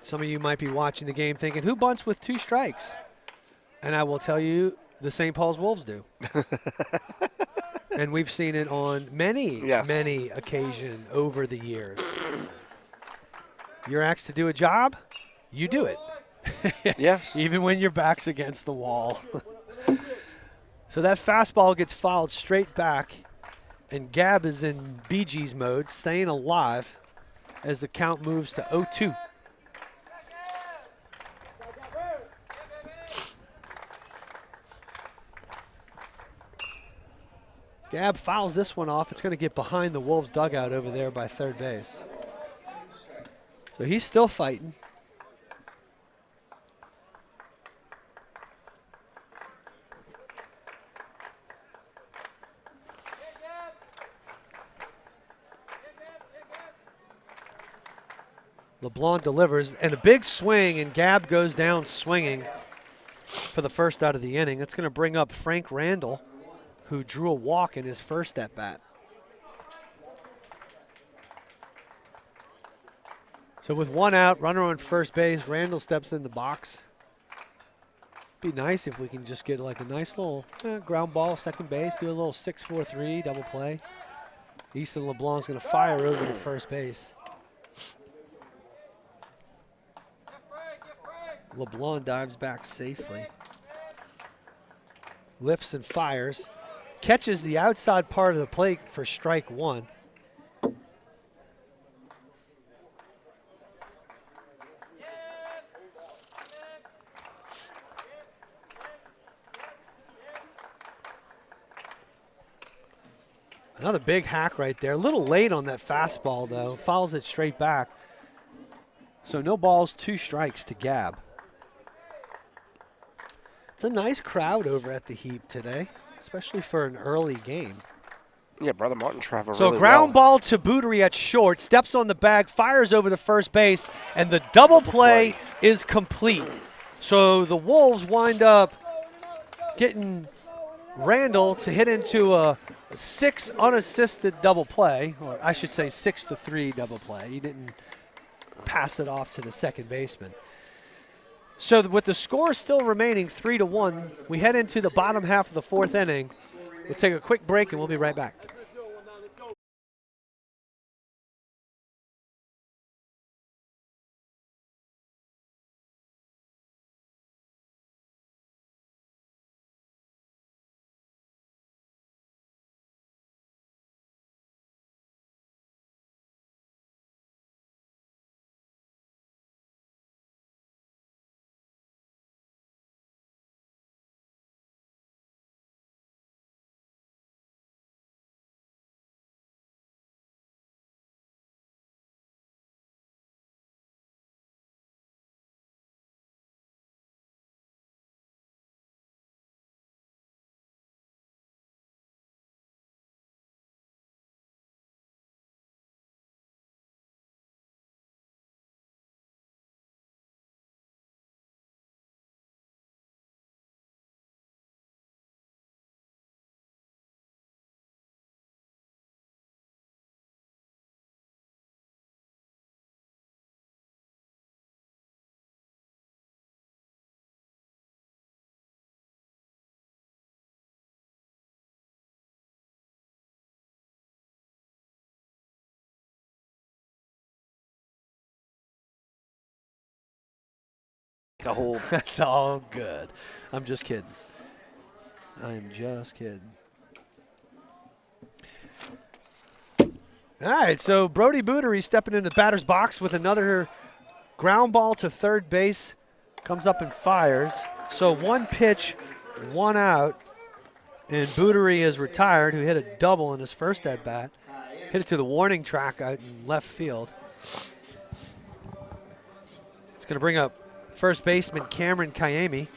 Some of you might be watching the game thinking, who bunts with 2 strikes? And I will tell you, the St. Paul's Wolves do. And we've seen it on many occasions over the years. You're asked to do a job, you do it. Yes. Even when your back's against the wall. So that fastball gets fouled straight back, and Gabb is in Bee Gees mode, staying alive as the count moves to 0-2. Gabb fouls this one off. It's going to get behind the Wolves dugout over there by third base. So he's still fighting. LeBlanc delivers, and a big swing, and Gabb goes down swinging for the first out of the inning. That's going to bring up Frank Randall, who drew a walk in his first at-bat. So with 1 out, runner on first base, Randall steps in the box. Be nice if we can just get like a nice little ground ball, second base, do a little 6-4-3 double play. Easton LeBlanc's going to fire over to first base. LeBlanc dives back safely. Lifts and fires. Catches the outside part of the plate for strike 1. Another big hack right there. A little late on that fastball, though. Fouls it straight back. So no balls, 2 strikes to Gabb. It's a nice crowd over at the Heap today, especially for an early game. Yeah, Brother Martin traveled so really a ground well. ball to Bootery at short, steps on the bag, fires over to first base, and the double play is complete. So the Wolves wind up getting Randall to hit into a 6 unassisted double play, or I should say 6-3 double play. He didn't pass it off to the second baseman. So with the score still remaining 3-1, we head into the bottom half of the 4th inning. We'll take a quick break and we'll be right back. a whole. That's all good. I'm just kidding. I'm just kidding. All right, so Brody Bootery stepping in the batter's box with another ground ball to third base. Comes up and fires. So 1 pitch, 1 out. And Bootery is retired, who hit a double in his first at-bat. Hit it to the warning track out in left field. It's going to bring up first baseman Cameron Kayemi.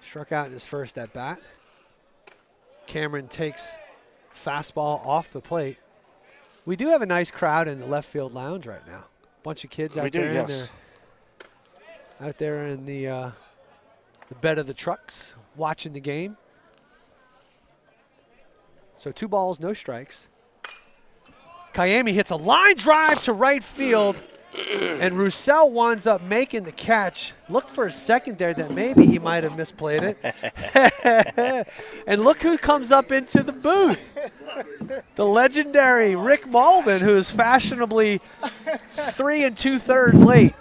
Struck out in his first at-bat. Cameron takes fastball off the plate. We do have a nice crowd in the left field lounge right now. Bunch of kids out there. Yes. Out there in the bed of the trucks watching the game. So 2 balls, no strikes. Kayemi hits a line drive to right field, and Roussel winds up making the catch. Looked for a second there that maybe he might have misplayed it. And look who comes up into the booth. The legendary Rick Malden, who is fashionably 3 2/3 late.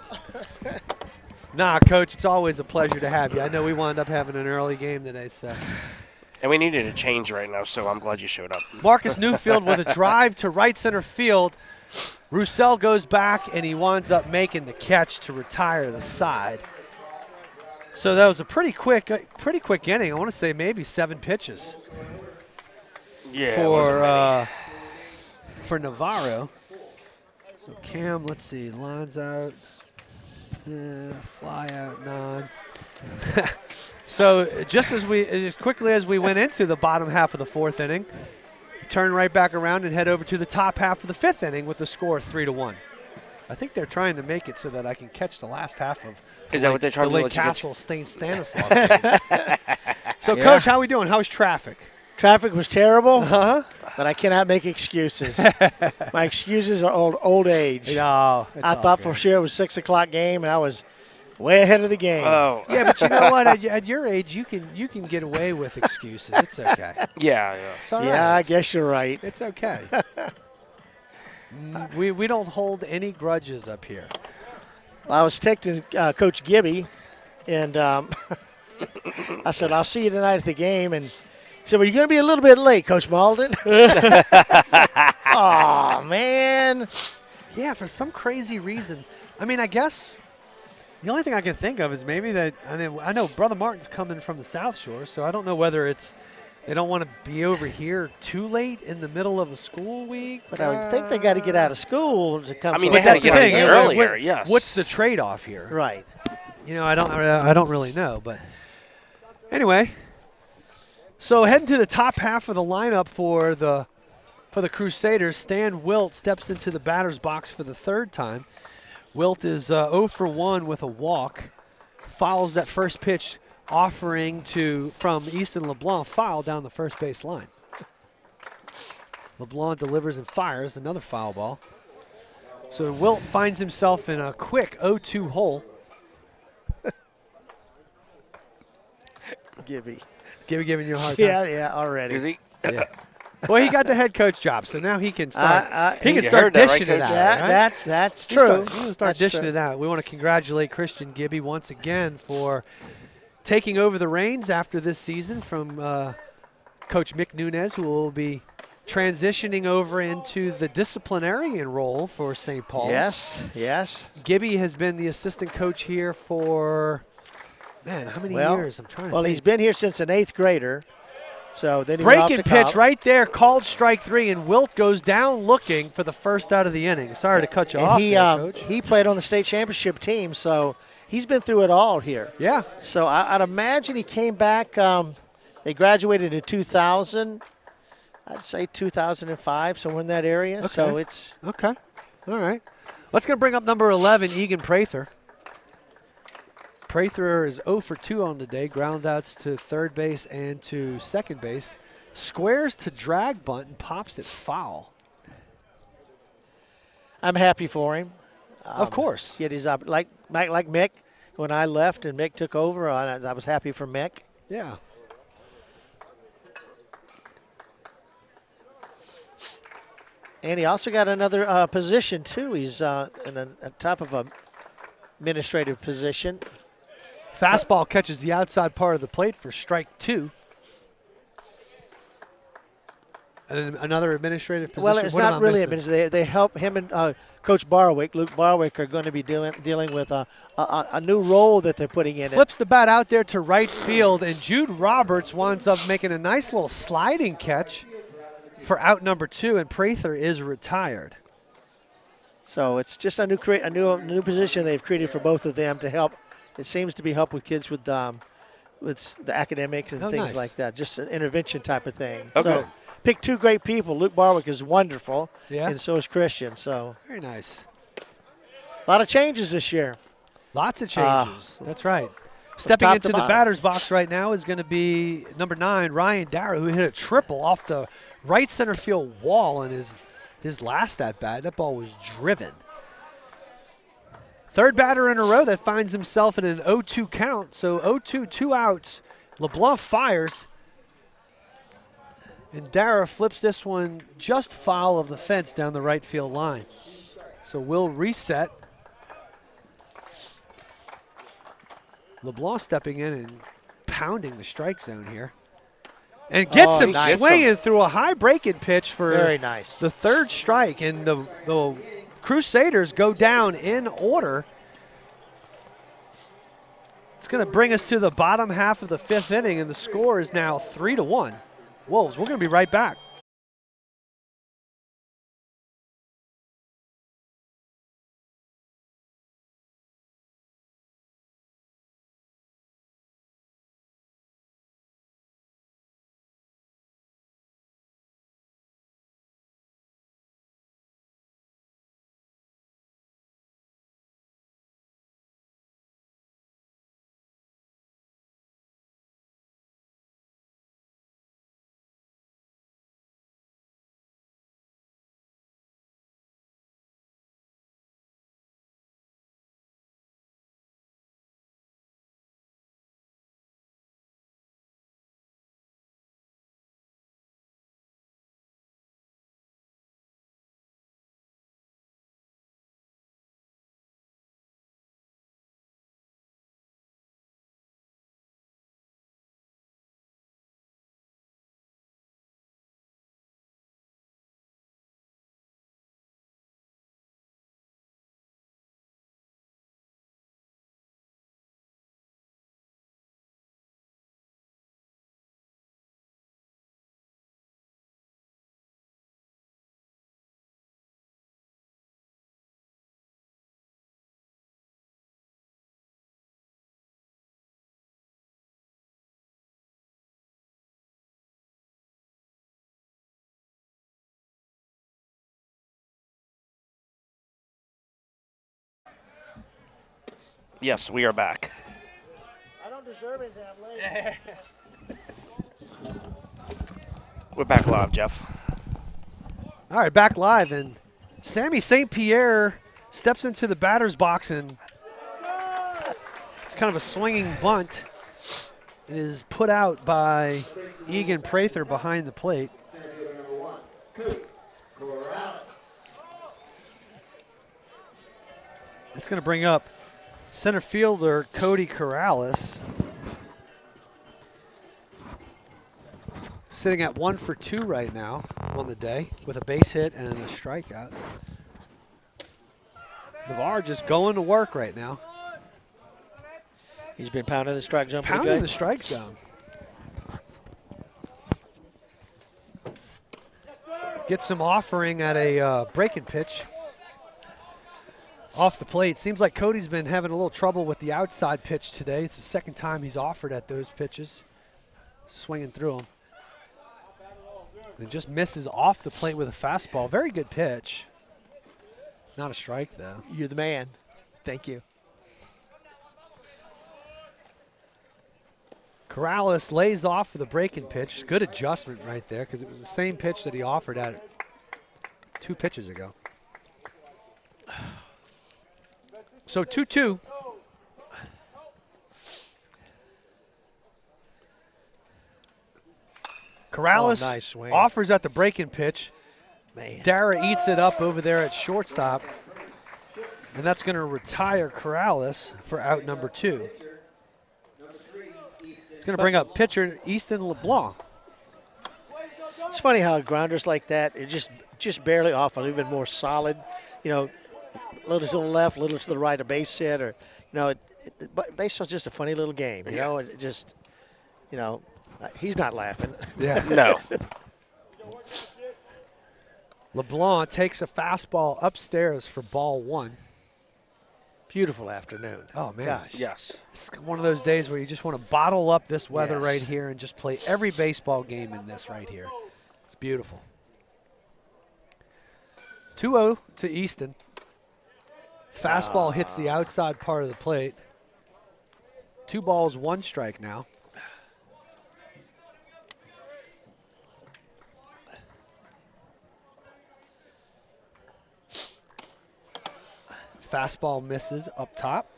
Nah, Coach, it's always a pleasure to have you. I know we wound up having an early game today, so. And we needed a change right now, so I'm glad you showed up. Marcus Newfield with a drive to right center field. Roussel goes back, and he winds up making the catch to retire the side. So that was a pretty quick inning. I want to say maybe 7 pitches Yeah. for Navarro. So Cam, let's see, lines out, fly out, none. So just as quickly as we went into the bottom half of the 4th inning, turn right back around and head over to the top half of the 5th inning with the score 3-1. I think they're trying to make it so that I can catch the last half of Is that what they're trying the to do? Lake Castle St. Stanislaus game. So, Yeah. Coach, how we doing? How's traffic? Traffic was terrible, Huh? but I cannot make excuses. My excuses are old age. No, I thought for sure it was 6 o'clock game, and I was way ahead of the game. Oh. Yeah, but you know what? At your age, you can get away with excuses. It's okay. Yeah. It's all yeah, right. I guess you're right. It's okay. We don't hold any grudges up here. I was texting Coach Gibby, and I said, I'll see you tonight at the game. And he said, well, you're going to be a little bit late, Coach Malden. Oh, man. Yeah, for some crazy reason. I mean, I guess the only thing I can think of is maybe that I know Brother Martin's coming from the South Shore, so I don't know whether it's they don't want to be over here too late in the middle of a school week. But I would think they got to get out of school to come. I mean, from they had to that's the get thing. in earlier, yes. What's the trade-off here? Right. You know, I don't really know, but anyway. So heading to the top half of the lineup for the Crusaders, Stan Wilt steps into the batter's box for the 3rd time. Wilt is 0 for 1 with a walk. Fouls that first pitch offering from Easton LeBlanc, foul down the first base line. LeBlanc delivers and fires another foul ball. So Wilt finds himself in a quick 0-2 hole. Gibby. Giving you a hard time. Yeah, already. Is he? Yeah. Well, he got the head coach job, so now he can start. He can You start heard that, right, dishing it Coach? out. Yeah, right? that's He true. can start That's dishing true. it out. We want to congratulate Christian Gibby once again for taking over the reins after this season from Coach Mick Nunez, who will be transitioning over into the disciplinarian role for St. Paul's. Yes. Gibby has been the assistant coach here for, man, how many years? I'm trying to Well, think. he's been here since an 8th grader. So then he went off Breaking to pitch college. right there, called strike 3, and Wilt goes down looking for the first out of the inning. Sorry to cut you And off he, there, Coach. he played on the state championship team, so he's been through it all here. Yeah. So I'd imagine he came back. They graduated in 2000. I'd say 2005, somewhere in that area. So Okay. it's Okay. All right. Let's go bring up number 11, Egan Prather. Prather is 0 for 2 on the day. Ground outs to third base and to second base. Squares to drag bunt and pops it foul. I'm happy for him. Of course. Get his like Mick. When I left and Mick took over, I was happy for Mick. Yeah. And he also got another position, too. He's on top of a administrative position. Fastball catches the outside part of the plate for strike 2. And then another administrative position. Well, it's What am not I really missing? administrative. They help him and Coach Barwick, Luke Barwick, are going to be dealing with a new role that they're putting in. Flips the bat out there to right field, and Jude Roberts winds up making a nice little sliding catch for out number 2, and Prather is retired. So it's just a new position they've created for both of them to help. It seems to be help with kids with the academics and things nice. like that. Just an intervention type of thing. Okay. So pick 2 great people. Luke Barwick is wonderful, Yeah. and so is Christian. So Very nice. a lot of changes this year. Lots of changes. That's right. Stepping top into to the bottom. batter's box right now is going to be number 9, Ryan Darrow, who hit a triple off the right center field wall in his last at-bat. That ball was driven. Third batter in a row that finds himself in an 0-2 count. So 0-2, 2 outs. LeBlanc fires. And Darrow flips this one just foul of the fence down the right field line. So we'll reset. LeBlanc stepping in and pounding the strike zone here. And gets him nice. swinging through a high breaking pitch for Very nice. the 3rd strike. And the Crusaders go down in order. It's going to bring us to the bottom half of the 5th inning, and the score is now 3-1. Wolves, we're going to be right back. Yes, we are back. I don't deserve it that late. We're back live, Jeff. All right, back live, and Sammy St. Pierre steps into the batter's box, and it's kind of a swinging bunt. It is put out by Egan Prather behind the plate. It's going to bring up center fielder Cody Corrales, sitting at 1 for 2 right now on the day with a base hit and a strikeout. Navarre just going to work right now. He's been pounding the strike zone pretty Pounding good. the strike zone. Gets some offering at a breaking pitch off the plate. Seems like Cody's been having a little trouble with the outside pitch today. It's the 2nd time he's offered at those pitches, swinging through them. And just misses off the plate with a fastball. Very good pitch. Not a strike, though. You're the man. Thank you. Corrales lays off with a breaking pitch. Good adjustment right there because it was the same pitch that he offered at 2 pitches ago. So 2-2. Corrales nice swing. offers at the breaking pitch. Man. Dara eats it up over there at shortstop. And that's going to retire Corrales for out number 2. It's going to bring up pitcher Easton LeBlanc. It's funny how grounders like that are just barely off, a little bit more solid. You know, a little to the left, a little to the right, a base hit, or baseball's just a funny little game. You know, it just, he's not laughing. Yeah. No. LeBlanc takes a fastball upstairs for ball 1. Beautiful afternoon. Oh, man. Gosh. Yes. It's one of those days where you just want to bottle up this weather Yes. right here and just play every baseball game in this right here. It's beautiful. 2-0 to Easton. Fastball hits the outside part of the plate. 2 balls, 1 strike now. Fastball misses up top.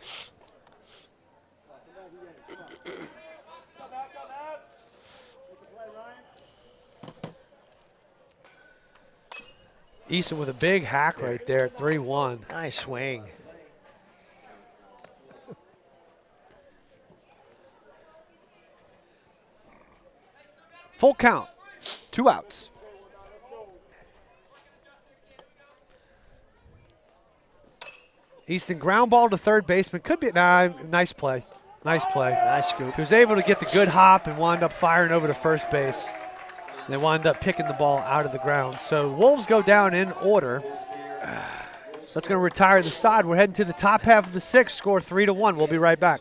Easton with a big hack right there at 3-1. Nice swing. Full count, 2 outs. Easton ground ball to third baseman. Could be, nice play. Nice play. Nice scoop. He was able to get the good hop and wound up firing over to first base. They wound up picking the ball out of the ground. So Wolves go down in order. That's going to retire the side. We're heading to the top half of the 6th, score 3-1. We'll be right back.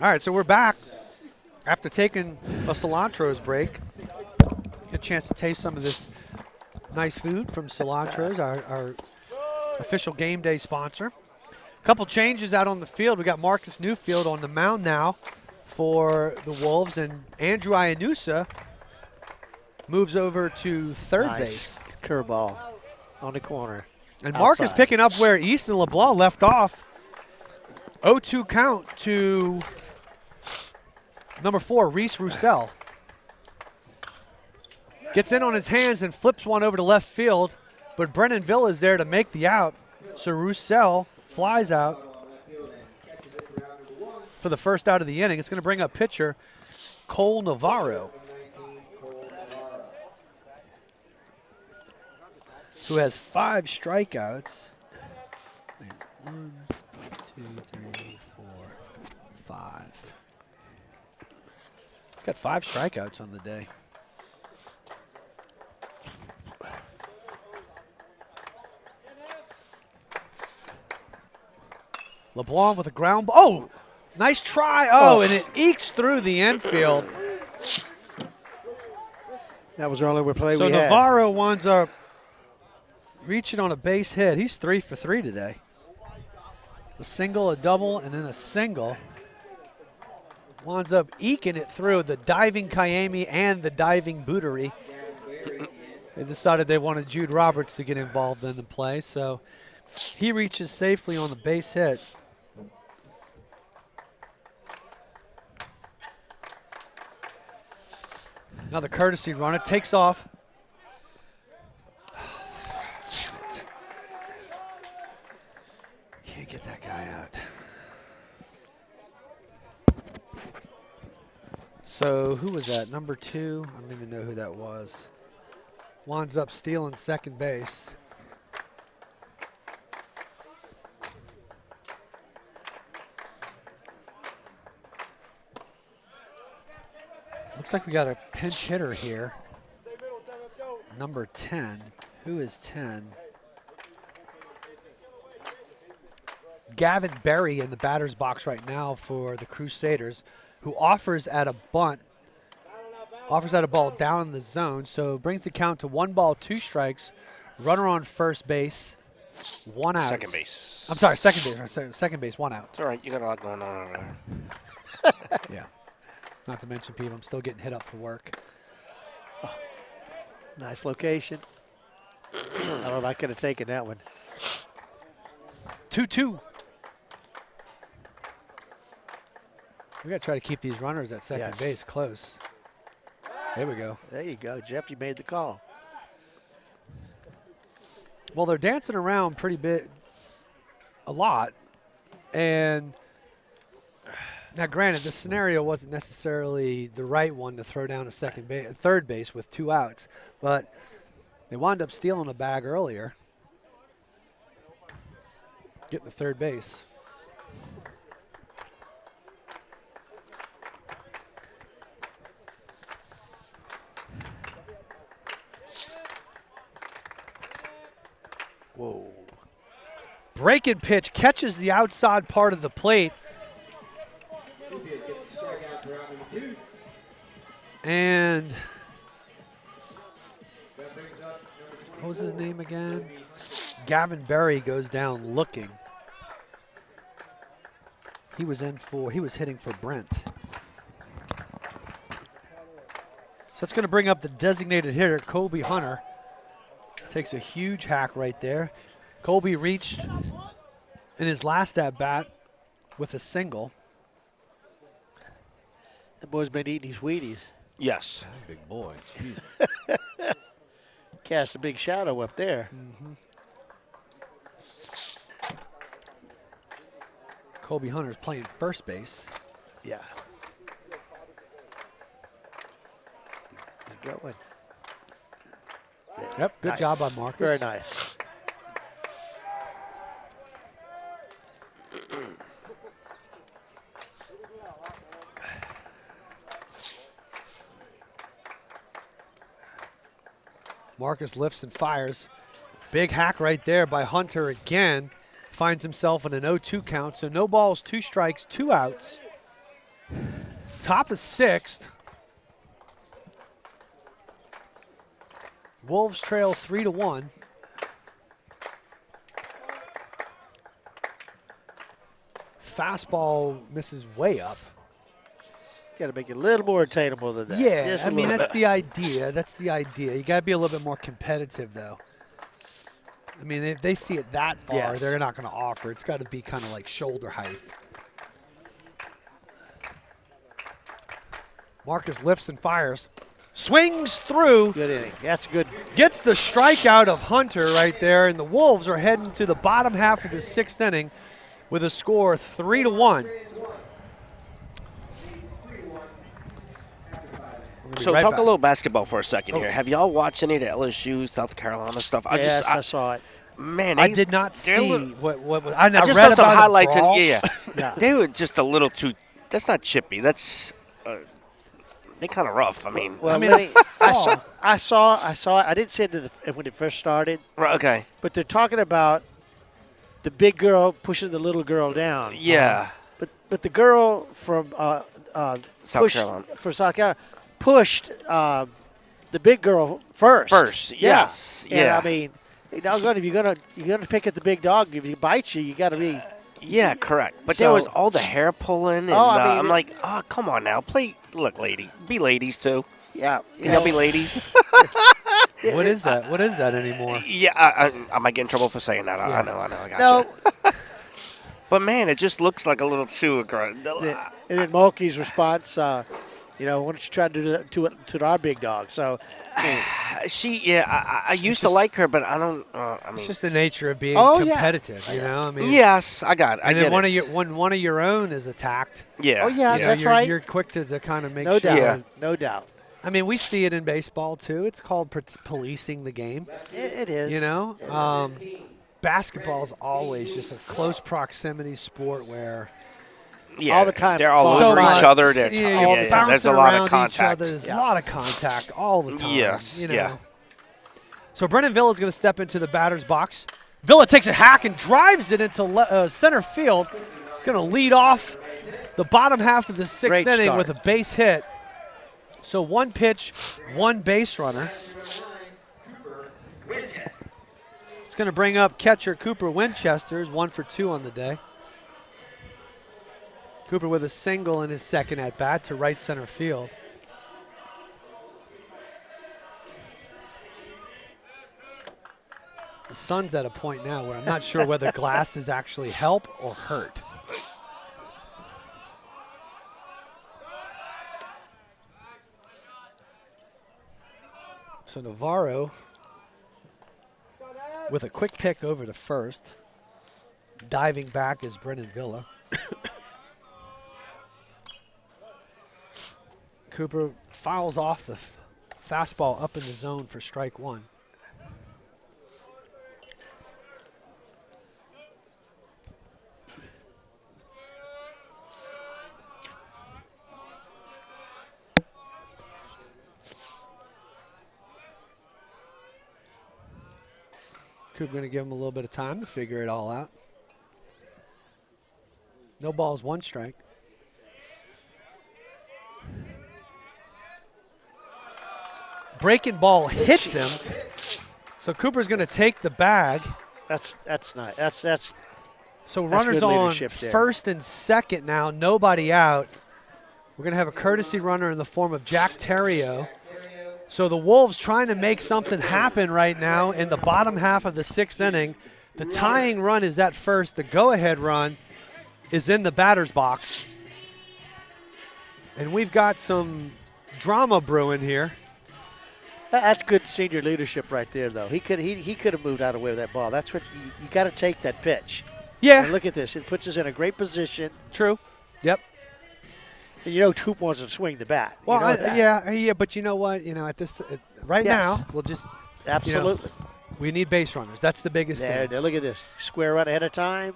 All right, so we're back after taking a Cilantro's break. Get a chance to taste some of this nice food from Cilantro's, our official game day sponsor. A couple changes out on the field. We got Marcus Newfield on the mound now for the Wolves, and Andrew Iannusa moves over to third base. Curveball on the corner. And Mark is Outside. picking up where Easton LeBlanc left off. 0-2 count to number 4, Reese Roussel. Gets in on his hands and flips one over to left field, but Brennan Villa is there to make the out. So Roussel flies out for the first out of the inning. It's going to bring up pitcher Cole Navarro, who has 5 strikeouts. 1, 2, 3, 4, 5. He's got 5 strikeouts on the day. LeBlanc with a ground ball. Oh, nice try. Oh, and it ekes through the infield. That was the only play So we had. Navarro winds up reaching on a base hit. He's 3 for 3 today. A single, a double, and then a single. Winds up eking it through the diving Kayemi and the diving Bootery. They decided they wanted Jude Roberts to get involved in the play, so he reaches safely on the base hit. Another courtesy run. It takes off. Can't get that guy out. So who was that? Number 2? I don't even know who that was. Winds up stealing second base. Looks like we got a pinch hitter here. Number 10. Who is 10? Gavin Berry in the batter's box right now for the Crusaders, who offers at a bunt, offers at a ball down in the zone, so brings the count to 1 ball, 2 strikes, runner on first base, 1 out. Second base. I'm sorry, second base. Second base, 1 out. It's all right. You got a lot going on over there. Yeah. Not to mention, people, I'm still getting hit up for work. Oh, nice location. I don't know if I could have taken that one. 2-2. We got to try to keep these runners at second base close. There we go. There you go, Jeff. You made the call. Well, they're dancing around pretty bit, a lot, and now, granted, the scenario wasn't necessarily the right one to throw down a third base with 2 outs, but they wound up stealing a bag earlier, getting the third base. Whoa. Breaking pitch catches the outside part of the plate. And what was his name again? Gavin Berry goes down looking. He was hitting for Brent. So it's going to bring up the designated hitter, Colby Hunter. Takes a huge hack right there. Colby reached in his last at-bat with a single. That boy's been eating his Wheaties. Yes. Big boy. Jeez. Cast a big shadow up there. Mm-hmm. Colby Hunter's playing first base. Yeah. He's going. Yep, good Nice. job by Marcus. Very nice. Marcus lifts and fires. Big hack right there by Hunter again. Finds himself in an 0-2 count. So no balls, 2 strikes, 2 outs. Top of 6th. Wolves trail 3-1. Fastball misses way up. Got to make it a little more attainable than that. Yeah, Just I a mean, little that's bit. the idea. That's the idea. You got to be a little bit more competitive, though. I mean, if they see it that far, Yes. they're not going to offer. It's got to be kind of like shoulder height. Marcus lifts and fires. Swings through. Good inning. That's good. Gets the strikeout of Hunter right there, and the Wolves are heading to the bottom half of the 6th inning with a score 3-1. So right talk back. a little basketball for a second here. Have y'all watched any of the LSU, South Carolina stuff? Yes, I saw it. Man, I did not see what I I just read saw some about highlights, the brawl. and Yeah. they were just a little too. That's not chippy. That's they kind of rough. I mean, Well, mean, Lenny, I I saw it. I didn't see it when it first started, right, okay, but they're talking about the big girl pushing the little girl down. yeah, But the girl from South Carolina. for South Carolina pushed the big girl first. First, Yeah. yes, And yeah. I mean, if you're gonna pick at the big dog, if he bites you, you got to be. Yeah, correct. But So- there was all the hair pulling, and I mean, I'm like, oh, come on now, look, lady, be ladies too. Yeah. Can y'all be ladies? What is that? What is that anymore? Yeah, I might get in trouble for saying that. I know, I got No. you. But man, it just looks like a little too aggressive. And then Mulkey's response, why don't you try to do that to our big dog? So, I used to like her, but I don't. I mean, It's just the nature of being Oh, yeah. competitive, you know. I mean, yes, I got it. I and get then it. when one of your own is attacked, Yeah. Oh, yeah, you know, that's you're, right. You're quick to kind of make no sure. doubt, Yeah. no doubt. I mean, we see it in baseball too. It's called policing the game. It is. You know, basketball is always just a close proximity sport where Yeah, all the time. They're all So over each much. other. They're yeah, all you're the time. There's a bouncing lot around of each contact. other. There's Yeah. a lot of contact all the time. Yes, you know. yeah. So Brennan Villa is going to step into the batter's box. Villa takes a hack and drives it into center field. Going to lead off the bottom half of the sixth Great inning start. with a base hit. So one pitch, one base runner. It's going to bring up catcher Cooper Winchester, 1 for 2 on the day. Cooper with a single in his second at bat to right center field. The sun's at a point now where I'm not sure whether glasses actually help or hurt. So Navarro with a quick pick over to first. Diving back is Brennan Villa. Cooper fouls off the fastball up in the zone for strike one. Cooper going to give him a little bit of time to figure it all out. No balls, one strike. Breaking ball hits him. So Cooper's going to take the bag. That's nice. That's So That's runners good on leadership there. first and second now, nobody out. We're going to have a courtesy runner in the form of Jack Terrio. So the Wolves trying to make something happen right now in the bottom half of the sixth inning. The tying run is at first. The go-ahead run is in the batter's box. And we've got some drama brewing here. That's good senior leadership right there, though. He could have moved out of the way with that ball. That's what you got to take that pitch. Yeah, And look at this. It puts us in a great position. true. Yep. And you know Coop wants to swing the bat. You Well, know that. yeah, but you know what? You know, at this right Yes. now, we'll just Absolutely. we need base runners. That's the biggest There, thing. there, look at this. Square run ahead of time.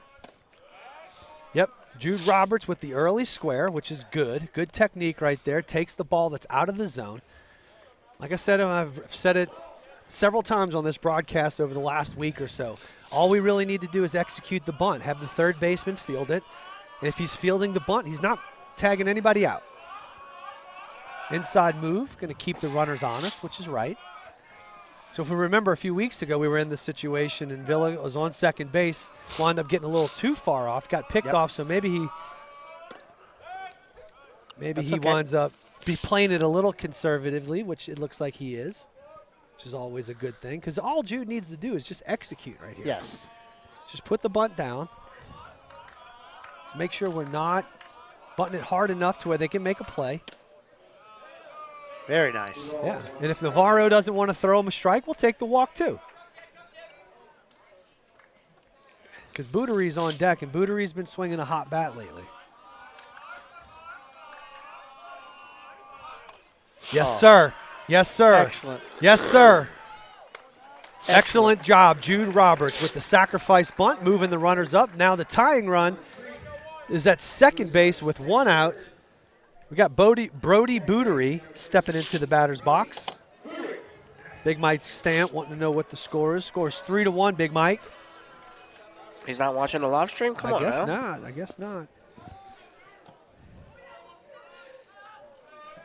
Yep. Jude Roberts with the early square, which is good. Good technique right there. Takes the ball that's out of the zone. Like I said, I've said it several times on this broadcast over the last week or so. All we really need to do is execute the bunt. Have the third baseman field it. And if he's fielding the bunt, he's not tagging anybody out. Inside move, going to keep the runners honest, which is right. So if we remember a few weeks ago, we were in this situation and Villa was on second base, wound up getting a little too far off, got picked Yep. off, so maybe he That's okay. winds up be playing it a little conservatively, which it looks like he is, which is always a good thing because all Jude needs to do is just execute right here. Yes. Just put the bunt down. Let's make sure we're not butting it hard enough to where they can make a play. Very nice. Yeah, and if Navarro doesn't want to throw him a strike, we'll take the walk too. Because Boudery's on deck, and Boudery's been swinging a hot bat lately. Yes, Oh. sir. Yes, sir. Excellent. Yes, sir. Excellent job, Jude Roberts, with the sacrifice bunt, moving the runners up. Now the tying run is at second base with one out. We got Brody Bootery stepping into the batter's box. Big Mike Stamp wanting to know what the score is. Score's 3-1, Big Mike. He's not watching the live stream? Come on I guess now. not. I guess not.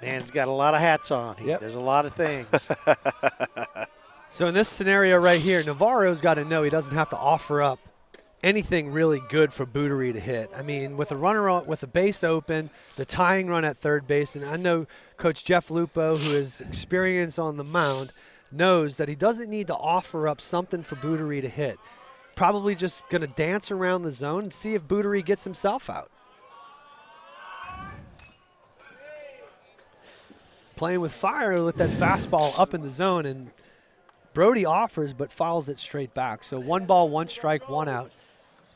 Man's got a lot of hats on. He does a lot of things. So in this scenario right here, Navarro's got to know he doesn't have to offer up anything really good for Bootery to hit. I mean, with a runner on, with a base open, the tying run at third base, and I know Coach Jeff Lupo, who has experience on the mound, knows that he doesn't need to offer up something for Bootery to hit. Probably just going to dance around the zone and see if Bootery gets himself out. Playing with fire with that fastball up in the zone, and Brody offers but fouls it straight back. So 1 ball, 1 strike, 1 out.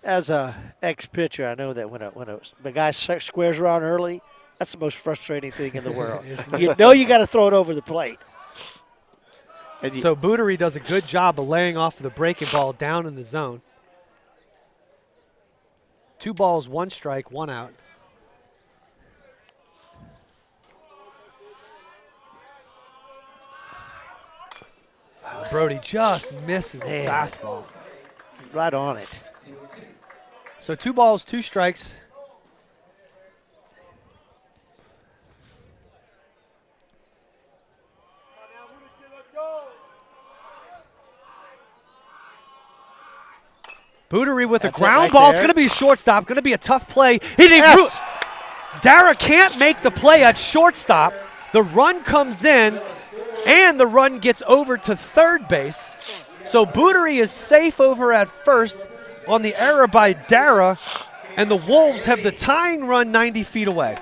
As a ex-pitcher, I know that when the guy squares around early, that's the most frustrating thing in the world. You know you got to throw it over the plate. So Bootery does a good job of laying off the breaking ball down in the zone. 2 balls, 1 strike, 1 out. Brody just misses the fastball. Right on it. So 2 balls, 2 strikes. Bootery with a ground ball. It's going to be a shortstop. Going to be a tough play. Dara can't make the play at shortstop. The run comes in, and the run gets over to third base. So Bootery is safe over at first on the error by Dara, and the Wolves have the tying run 90 feet away.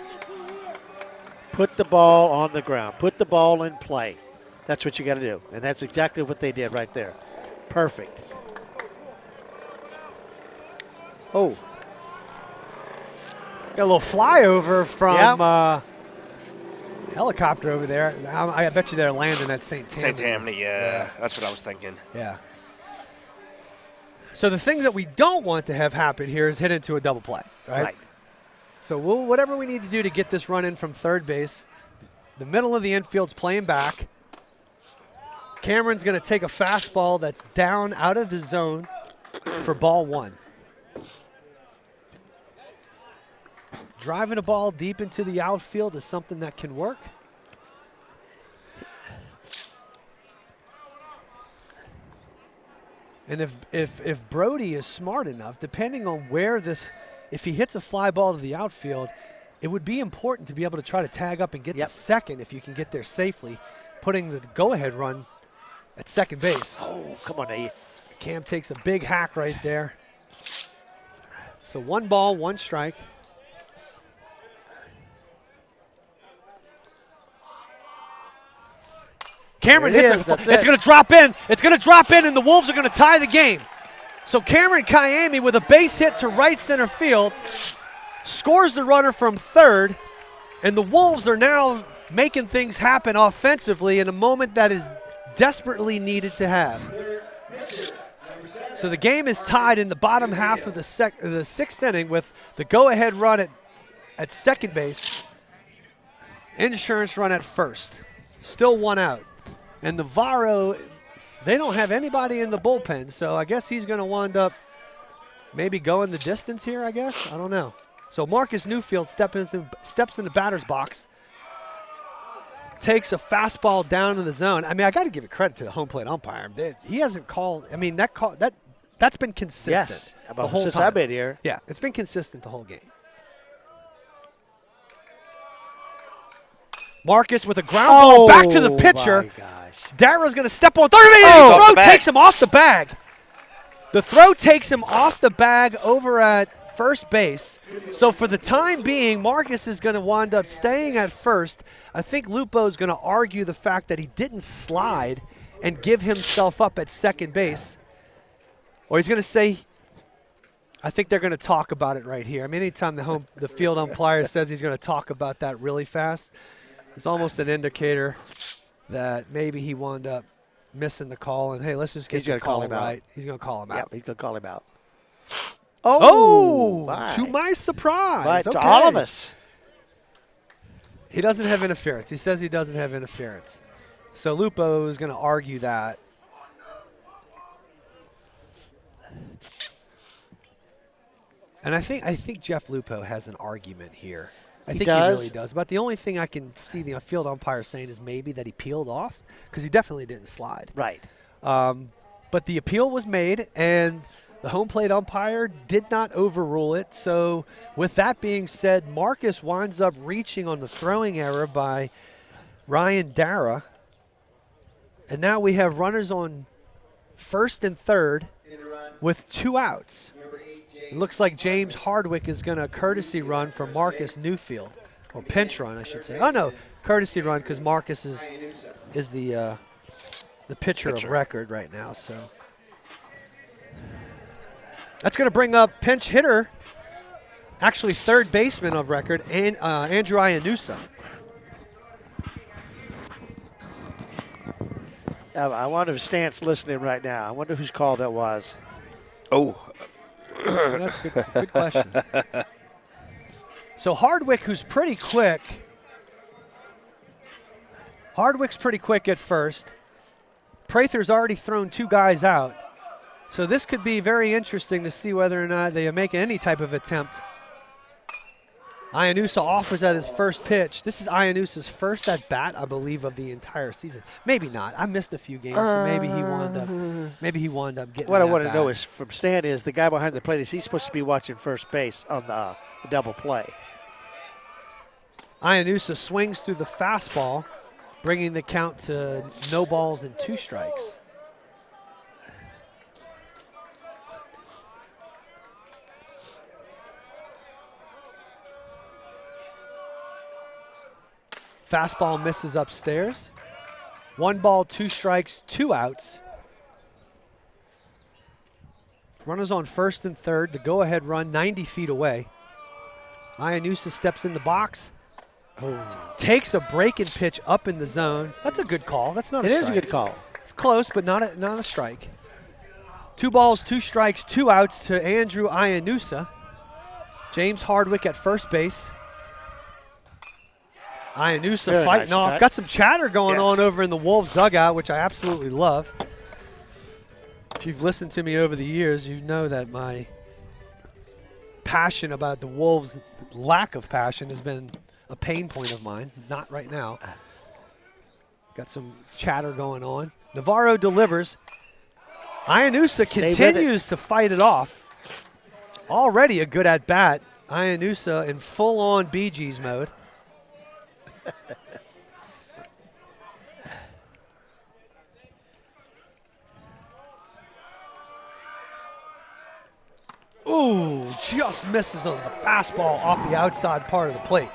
Put the ball on the ground. Put the ball in play. That's what you got to do, and that's exactly what they did right there. Perfect. Oh. Got a little flyover from helicopter over there. I bet you they're landing at St. Tammany. St. Tammany, yeah. That's what I was thinking. Yeah. So the thing that we don't want to have happen here is hit into a double play, right? So whatever we need to do to get this run in from third base, the middle of the infield's playing back. Cameron's going to take a fastball that's down out of the zone for ball 1. Driving a ball deep into the outfield is something that can work. And if Brody is smart enough, depending on where this, if he hits a fly ball to the outfield, it would be important to be able to try to tag up and get to second if you can get there safely, putting the go-ahead run at second base. Oh, come on, now. Cam takes a big hack right there. So 1 ball, 1 strike. Cameron hits it. It's going to drop in. It's going to drop in, and the Wolves are going to tie the game. So Cameron Kayame with a base hit to right center field scores the runner from third, and the Wolves are now making things happen offensively in a moment that is desperately needed to have. So the game is tied in the bottom half of the 6th inning with the go-ahead run at second base, insurance run at first. Still 1 out. And Navarro, they don't have anybody in the bullpen, so I guess he's going to wind up maybe going the distance here, I guess. I don't know. So Marcus Newfield steps in the batter's box, takes a fastball down in the zone. I mean, I got to give it credit to the home plate umpire. He hasn't called. I mean, that's been consistent the whole since time. I've been here. Yeah, it's been consistent the whole game. Marcus with a ground ball back to the pitcher. My gosh. Dara's going to step on third base. The throw takes him off the bag. The throw takes him off the bag over at first base. So for the time being, Marcus is going to wind up staying at first. I think Lupo's going to argue the fact that he didn't slide and give himself up at second base. Or he's going to say, I think they're going to talk about it right here. I mean, anytime the field umpire says he's going to talk about that really fast, it's almost an indicator that maybe he wound up missing the call. And, hey, let's just get the call right. He's going to call him out. He's going to call him out. Oh, to my surprise. Right, to all of us. He doesn't have interference. He says he doesn't have interference. So Lupo is going to argue that. And I think Jeff Lupo has an argument here. I think he really does. But the only thing I can see the field umpire saying is maybe that he peeled off, because he definitely didn't slide. Right. But the appeal was made, and the home plate umpire did not overrule it. So with that being said, Marcus winds up reaching on the throwing error by Ryan Dara. And now we have runners on first and third with 2 outs. It looks like James Hardwick is going to courtesy run for Marcus Newfield, or pinch run, I should say. Oh, no, courtesy run, because Marcus is the pitcher of record right now. So that's going to bring up pinch hitter, actually third baseman of record, and Andrew Iannusa. I wonder if Stan's listening right now. I wonder whose call that was. Oh. That's a good question. So Hardwick, who's pretty quick. Hardwick's pretty quick at first. Prather's already thrown 2 guys out. So this could be very interesting to see whether or not they make any type of attempt. Iannusa offers at his first pitch. This is Iannusa's first at bat, I believe, of the entire season. Maybe not. I missed a few games, so maybe he wound up getting. What I want to know is from Stan is the guy behind the plate, is he supposed to be watching first base on the double play? Iannusa swings through the fastball, bringing the count to no balls and 2 strikes. Fastball misses upstairs. 1 ball, 2 strikes, 2 outs. Runners on first and third. The go-ahead run 90 feet away. Iannusa steps in the box. Takes a breaking pitch up in the zone. That's a good call. That's not a strike. It is a good call. It's close, but not a strike. 2 balls, 2 strikes, 2 outs to Andrew Iannusa. James Hardwick at first base. Iannusa fighting off. Got some chatter going on over in the Wolves dugout, which I absolutely love. If you've listened to me over the years, you know that my passion about the Wolves' lack of passion has been a pain point of mine. Not right now. Got some chatter going on. Navarro delivers. Iannusa continues to fight it off. Already a good at-bat. Iannusa in full-on Bee Gees mode. Ooh, just misses on the fastball off the outside part of the plate.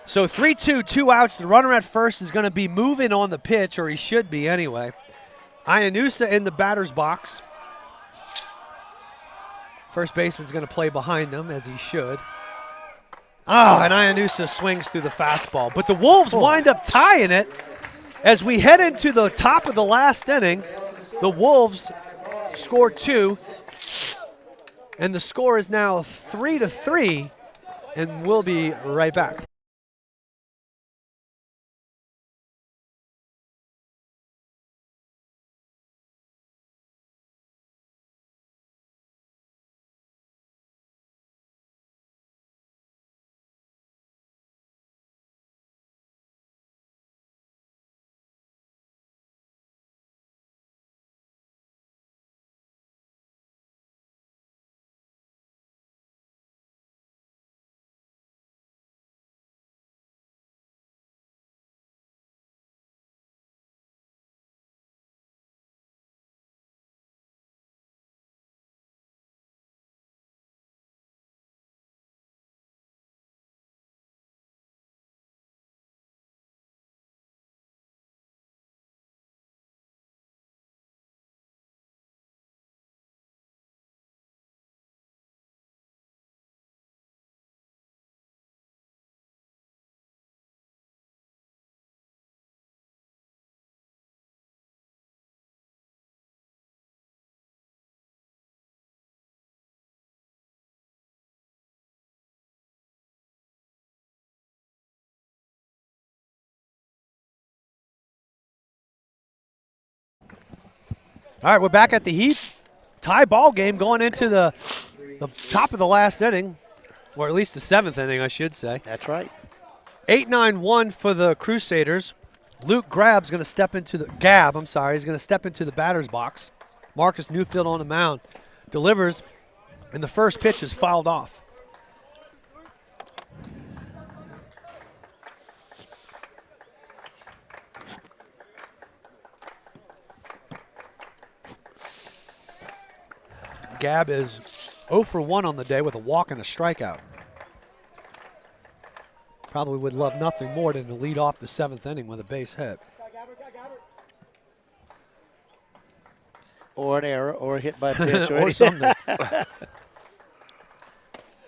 So 3-2, 2 outs. The runner at first is going to be moving on the pitch, or he should be anyway. Iannusa in the batter's box. First baseman's going to play behind him, as he should. And Iannusa swings through the fastball. But the Wolves wind up tying it as we head into the top of the last inning. The Wolves scored 2, and the score is now 3-3, and we'll be right back. All right, we're back at the heat. Tie ball game going into the top of the last inning, or at least the 7th inning, I should say. That's right. 8-9-1 for the Crusaders. Luke Gab's going to step into the He's going to step into the batter's box. Marcus Newfield on the mound delivers, and the first pitch is fouled off. Gab is 0 for 1 on the day with a walk and a strikeout. Probably would love nothing more than to lead off the 7th inning with a base hit. Or an error, or a hit by pitch, or something.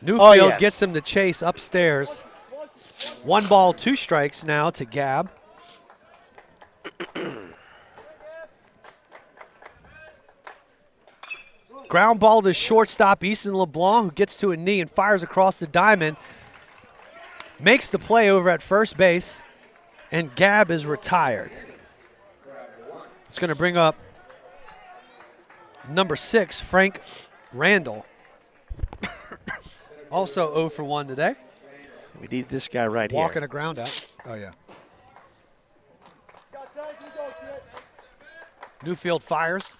Newfield gets him to chase upstairs. 1 ball, 2 strikes now to Gab. Ground ball to shortstop Easton LeBlanc, who gets to a knee and fires across the diamond. Makes the play over at first base, and Gab is retired. It's going to bring up number 6, Frank Randall. Also 0 for 1 today. We need this guy right here. Walking a ground out. Oh, yeah. Newfield fires.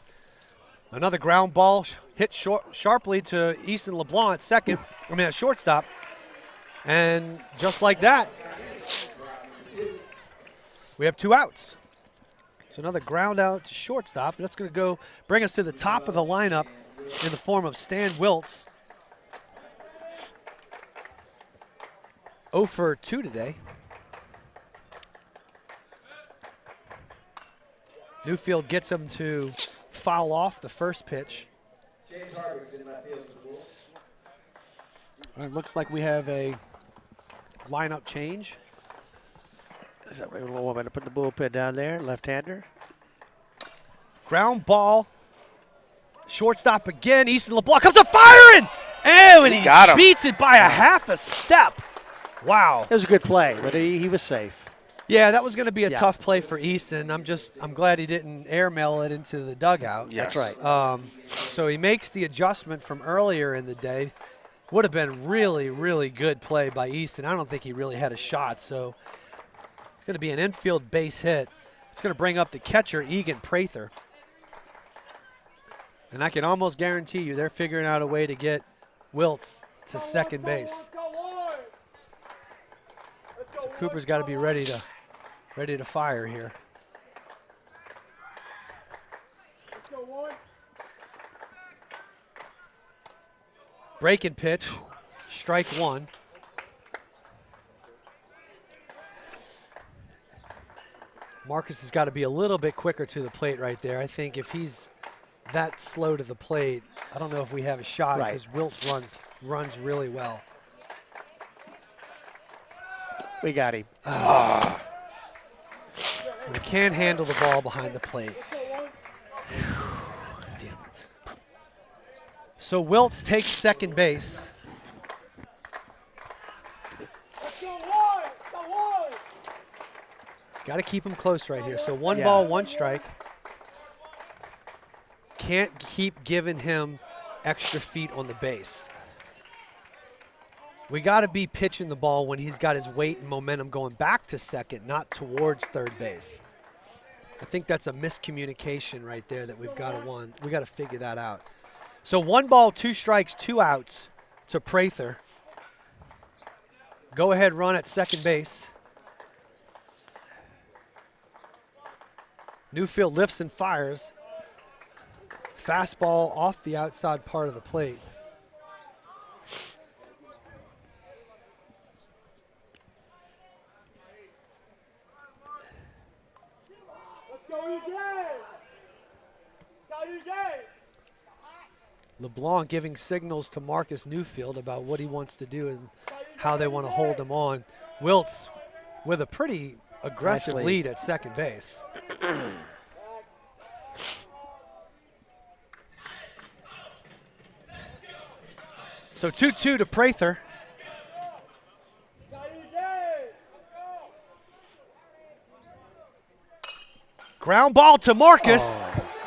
Another ground ball hit sharply to Easton LeBlanc at shortstop. And just like that, we have 2 outs. So another ground out to shortstop. That's going to go bring us to the top of the lineup in the form of Stan Wiltz. 0 for 2 today. Newfield gets him to foul off the first pitch. James Harvick's in left field for the Wolves. It looks like we have a lineup change. Is that right? We're going to put the bullpen down there, left-hander. Ground ball. Shortstop again. Easton LeBlanc comes up firing! And he beats it by a half a step. Wow. It was a good play, but he was safe. Yeah, that was going to be a tough play for Easton. I'm glad he didn't airmail it into the dugout. Yes. That's right. So he makes the adjustment from earlier in the day. Would have been really, really good play by Easton. I don't think he really had a shot, so it's going to be an infield base hit. It's going to bring up the catcher, Egan Prather. And I can almost guarantee you they're figuring out a way to get Wiltz to second base. So Cooper's got to be ready to fire here. Breaking pitch, strike 1. Marcus has got to be a little bit quicker to the plate right there. I think if he's that slow to the plate, I don't know if we have a shot because Wiltz runs really well. We got him. We can't handle the ball behind the plate. Damn it. So Wiltz takes second base. Got to keep him close right here. So 1 ball, 1 strike. Can't keep giving him extra feet on the base. We got to be pitching the ball when he's got his weight and momentum going back to second, not towards third base. I think that's a miscommunication right there that we've got to figure that out. So 1 ball, 2 strikes, 2 outs to Prather. Go ahead run at second base. Newfield lifts and fires. Fastball off the outside part of the plate. LeBlanc giving signals to Marcus Newfield about what he wants to do and how they want to hold him on. Wiltz with a pretty aggressive lead at second base. So 2-2 to Prather. Ground ball to Marcus.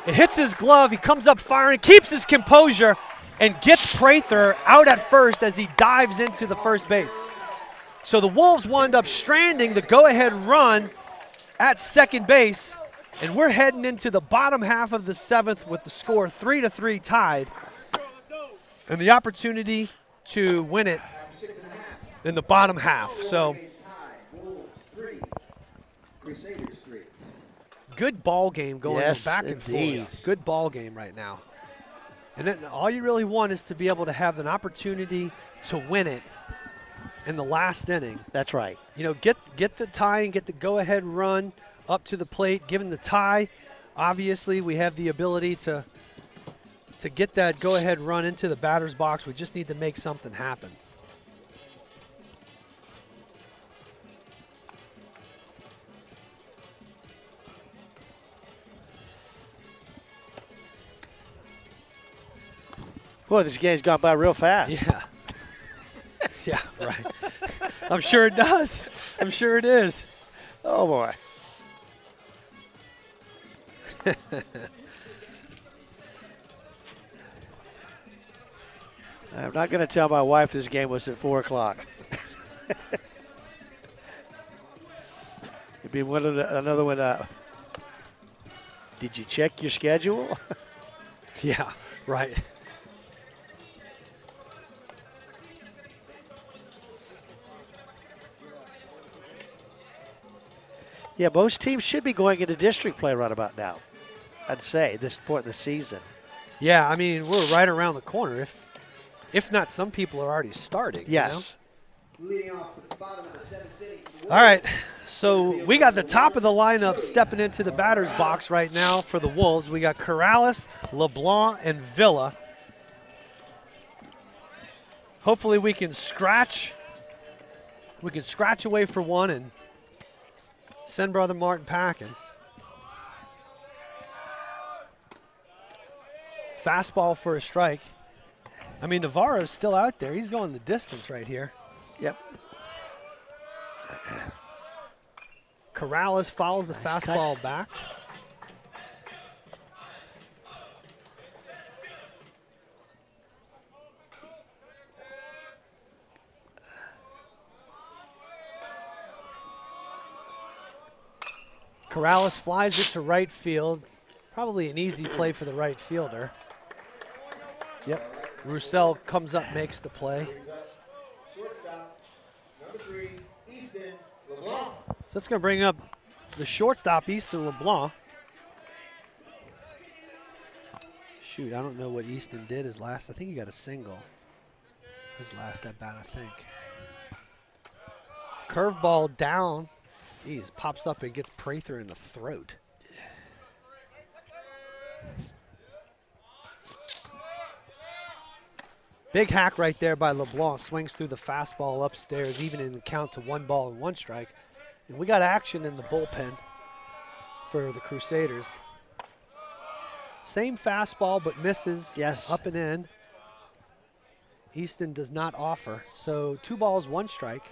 It hits his glove. He comes up firing, keeps his composure, and gets Prather out at first as he dives into the first base. So the Wolves wind up stranding the go-ahead run at second base, and we're heading into the bottom half of the seventh with the score 3-3 tied, and the opportunity to win it in the bottom half. So good ball game going back and forth. Good ball game right now. And then all you really want is to be able to have an opportunity to win it in the last inning. That's right. You know, get the tie and get the go-ahead run up to the plate. Given the tie, obviously we have the ability to get that go-ahead run into the batter's box. We just need to make something happen. Boy, this game's gone by real fast. Yeah. Yeah, right. I'm sure it does. I'm sure it is. Oh, boy. I'm not going to tell my wife this game was at 4 o'clock. It'd be another one. Did you check your schedule? Yeah, right. Yeah, most teams should be going into district play right about now, I'd say, this point in the season. Yeah, I mean, we're right around the corner. If not, some people are already starting. Yes. Leading off with the bottom of the seventh inning. All right, so we got the top of the lineup stepping into the batter's box right now for the Wolves. We got Corrales, LeBlanc, and Villa. Hopefully we can scratch away for one and send Brother Martin packing. Fastball for a strike. I mean, Navarro's still out there. He's going the distance right here. Yep. Corrales fouls the fastball back. Corrales flies it to right field. Probably an easy play for the right fielder. Yep. Roussel comes up, makes the play. Shortstop, number 3, Easton LeBlanc. So that's going to bring up the shortstop, Easton LeBlanc. Shoot, I don't know what Easton did his last. I think he got a single. His last at bat, I think. Curveball down. Jeez, pops up and gets Prather in the throat. Big hack right there by LeBlanc. Swings through the fastball upstairs, even in the count to 1-1 strike. And we got action in the bullpen for the Crusaders. Same fastball, but misses. Yes. Up and in. Easton does not offer. So 2 balls, 1 strike.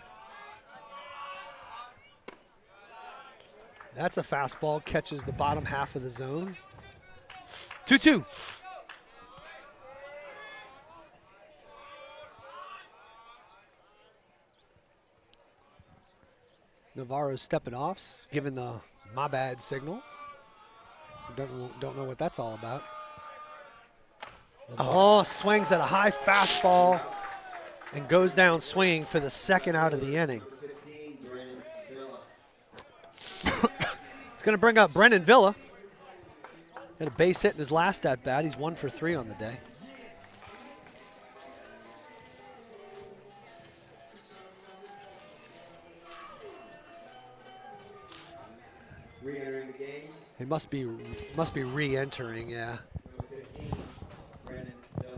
That's a fastball, catches the bottom half of the zone. 2-2. Navarro's stepping off, giving the my bad signal. Don't know what that's all about. LeBlanc swings at a high fastball and goes down swinging for the second out of the inning. It's going to bring up Brennan Villa. Had a base hit in his last at bat. He's 1 for 3 on the day. Re-entering the game. He must be re-entering, yeah. Number 15, Brandon Villa.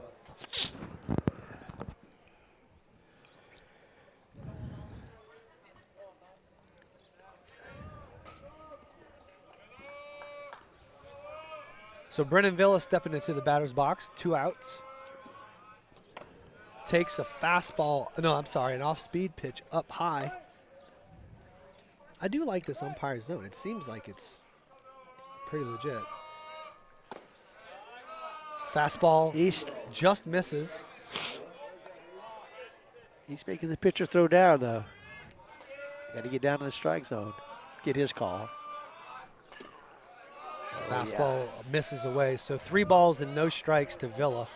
So Brennan Villa stepping into the batter's box, 2 outs. Takes a fastball, no, I'm sorry, an off-speed pitch up high. I do like this umpire zone. It seems like it's pretty legit. Fastball He's just misses. making the pitcher throw down, though. Got to get down to the strike zone, get his call. Fastball misses away. So 3 balls and no strikes to Villa.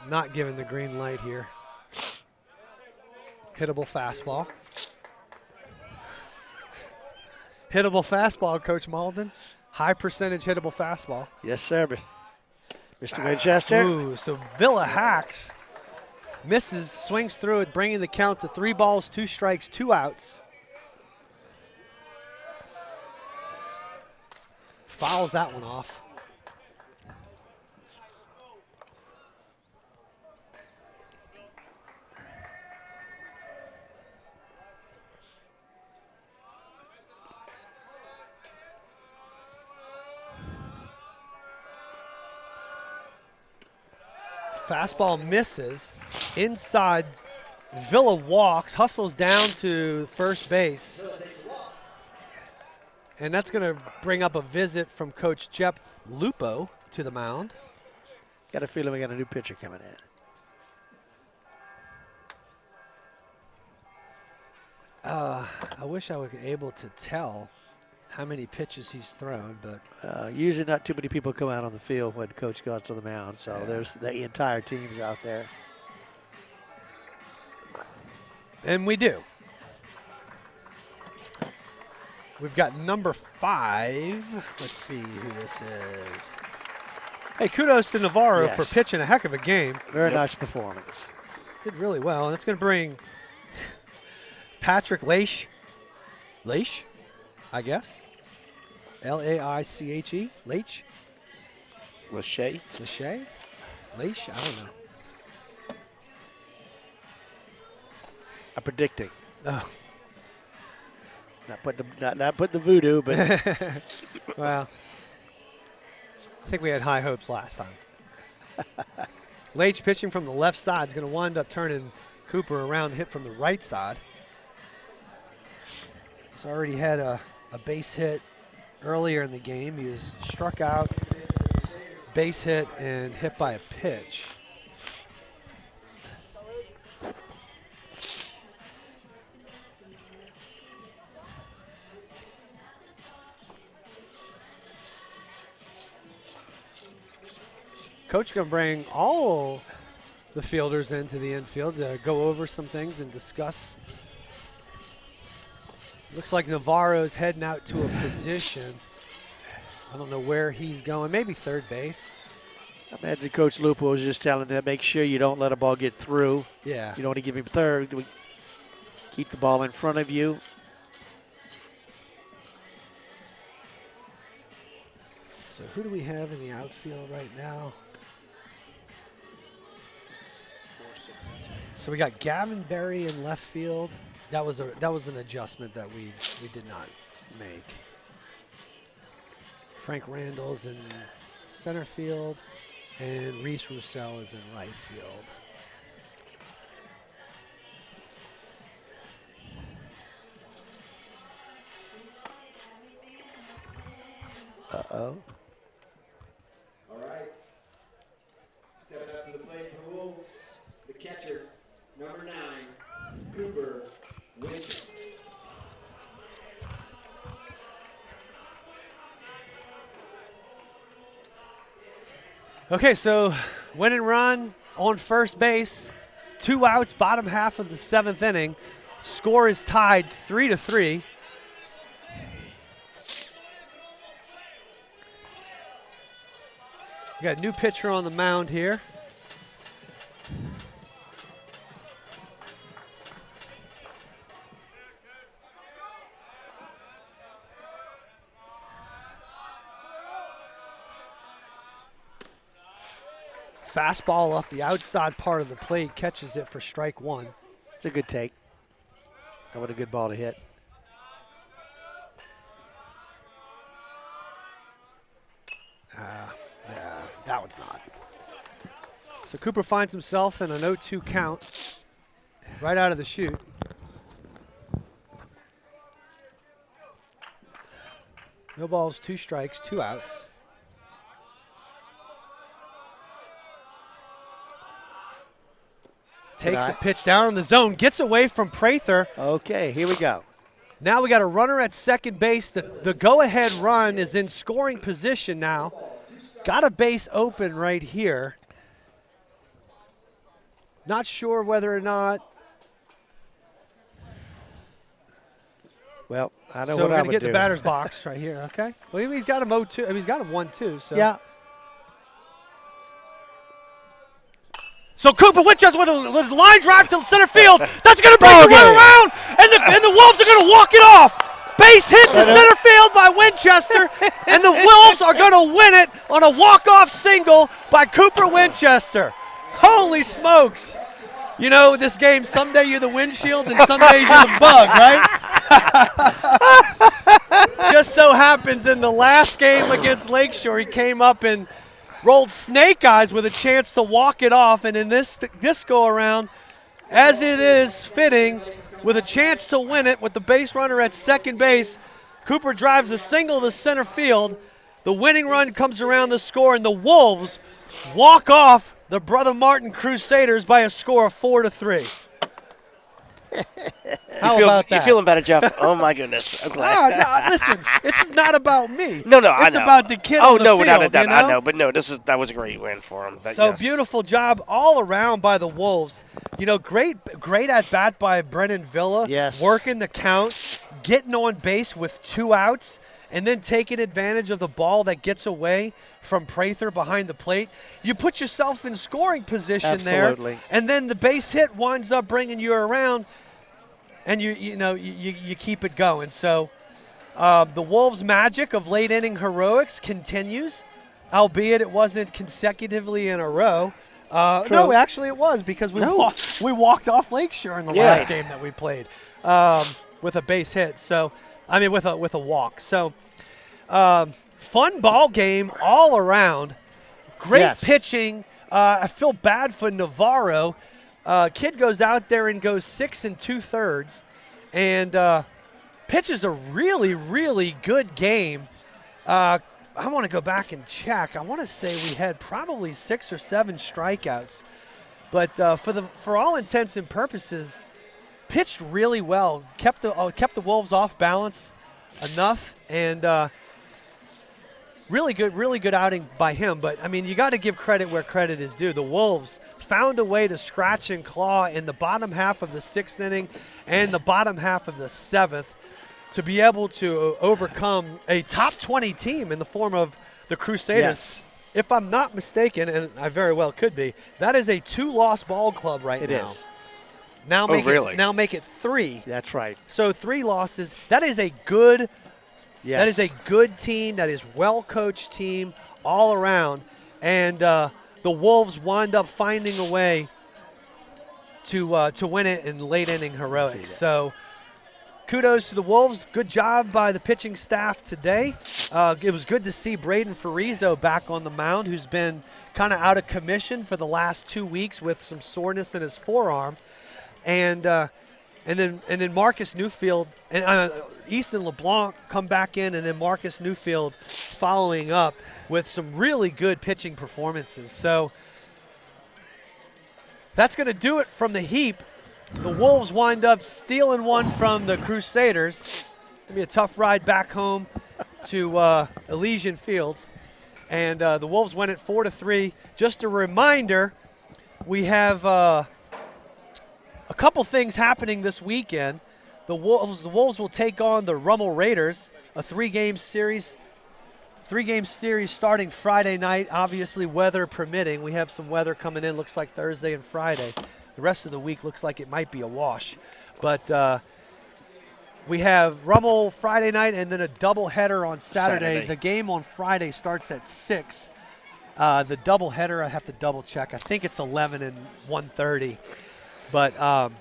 Not given the green light here. Hittable fastball. Hittable fastball, Coach Malden. High percentage hittable fastball. Yes, sir. Mr. Winchester. Ooh, so Villa hacks. Misses, swings through it, bringing the count to 3 balls, 2 strikes, 2 outs. Fouls that one off. Fastball misses. Inside, Villa walks, hustles down to first base. And that's going to bring up a visit from Coach Jeff Lupo to the mound. Got a feeling we got a new pitcher coming in. I wish I were able to tell how many pitches he's thrown, but Usually not too many people come out on the field when Coach goes to the mound, so there's the entire team's out there. and we do. We've got number 5. Let's see who this is. Hey, kudos to Navarro Yes. for pitching a heck of a game. Very nice performance. Did really well, and it's going to bring Patrick Laiche, I guess. Laiche, Laiche, Lachey. Laiche, I don't know. I'm predicting. Oh, Not put the voodoo, but well, I think we had high hopes last time. Laiche pitching from the left side is going to wind up turning Cooper around, hit from the right side. He's already had a base hit earlier in the game. He was struck out, base hit, and hit by a pitch. Coach going to bring all the fielders into the infield to go over some things and discuss. Looks like Navarro's heading out to a position. I don't know where he's going. Maybe third base. I imagine Coach Lupo was just telling them, make sure you don't let a ball get through. Yeah. You don't want to give him third. Keep the ball in front of you. So who do we have in the outfield right now? So we got Gavin Berry in left field. That was an adjustment that we did not make. Frank Randall's in center field, and Reese Roussel is in right field. Uh-oh. All right. Stepping up to the plate for the Wolves, the catcher, number 9, Cooper Winchester. Okay, so win and run on first base, 2 outs, bottom half of the 7th inning. Score is tied 3-3. We got a new pitcher on the mound here. Fastball off the outside part of the plate, catches it for strike 1. It's a good take. That was a good ball to hit. Yeah, that one's not. So Cooper finds himself in an 0-2 count right out of the chute. No balls, 2 strikes, 2 outs. Takes a pitch down in the zone, gets away from Prather. Okay, here we go. Now we got a runner at second base. The go-ahead run is in scoring position now. Got a base open right here. Not sure whether or not. Well, I know So what we're I going to would get do. in the batter's box right here, okay? Well, he's got a 0-2. He's got a 1-2. So. Yeah. So Cooper Winchester with a line drive to center field. That's going to bring the run around, and the Wolves are going to walk it off. Base hit to center field by Winchester, and the Wolves are going to win it on a walk-off single by Cooper Winchester. Holy smokes. You know, this game, someday you're the windshield and some days you're the bug, right? Just so happens in the last game against Lakeshore, he came up and rolled snake eyes with a chance to walk it off. And in this go-around, as it is fitting, with a chance to win it with the base runner at second base, Cooper drives a single to center field. The winning run comes around the score, and the Wolves walk off the Brother Martin Crusaders by a score of 4-3. How about that? You feeling better, Jeff? Oh, my goodness. I'm glad. No, listen, it's not about me. No, I know. It's about the kid on the field, without a doubt. you know? I know, but no, that was a great win for him. So beautiful job all around by the Wolves. You know, great at bat by Brennan Villa. Yes. Working the count, getting on base with 2 outs, and then taking advantage of the ball that gets away from Prather behind the plate. You put yourself in scoring position Absolutely. there, and then the base hit winds up bringing you around, and you keep it going. So the Wolves' magic of late inning heroics continues, albeit it wasn't consecutively in a row. No, actually it was, because we walked off Lakeshore in the last game that we played with a base hit. So I mean with a walk. So fun ball game all around. Great pitching. I feel bad for Navarro. Kid goes out there and goes 6 2/3 and pitches a really, really good game. I want to go back and check. I want to say we had probably 6 or 7 strikeouts, but for all intents and purposes, pitched really well. Kept the Wolves off balance enough, and really good outing by him. But I mean, you got to give credit where credit is due. The Wolves found a way to scratch and claw in the bottom half of the 6th inning and the bottom half of the 7th to be able to overcome a top 20 team in the form of the Crusaders. Yes. If I'm not mistaken, and I very well could be, that is a 2-loss ball club right now. It is. Now make it 3. That's right. So 3 losses. That is a good. Yes. That is a good team. That is well-coached team all around. And the Wolves wind up finding a way to win it in late-inning heroics. So kudos to the Wolves. Good job by the pitching staff today. It was good to see Braden Farizo back on the mound, who's been kind of out of commission for the last 2 weeks with some soreness in his forearm. And then Marcus Newfield and Easton LeBlanc come back in, and then Marcus Newfield following up with some really good pitching performances. So that's going to do it from the heap. The Wolves wind up stealing one from the Crusaders. It's going to be a tough ride back home to Elysian Fields. And the Wolves win it 4-3. Just a reminder, we have a couple things happening this weekend. The Wolves will take on the Rummel Raiders, a 3-game series. 3-game series starting Friday night, obviously weather permitting. We have some weather coming in, looks like Thursday and Friday. The rest of the week looks like it might be a wash. But we have Rummel Friday night and then a doubleheader on Saturday. The game on Friday starts at 6. The doubleheader, I have to double check. I think it's 11 and 1:30. But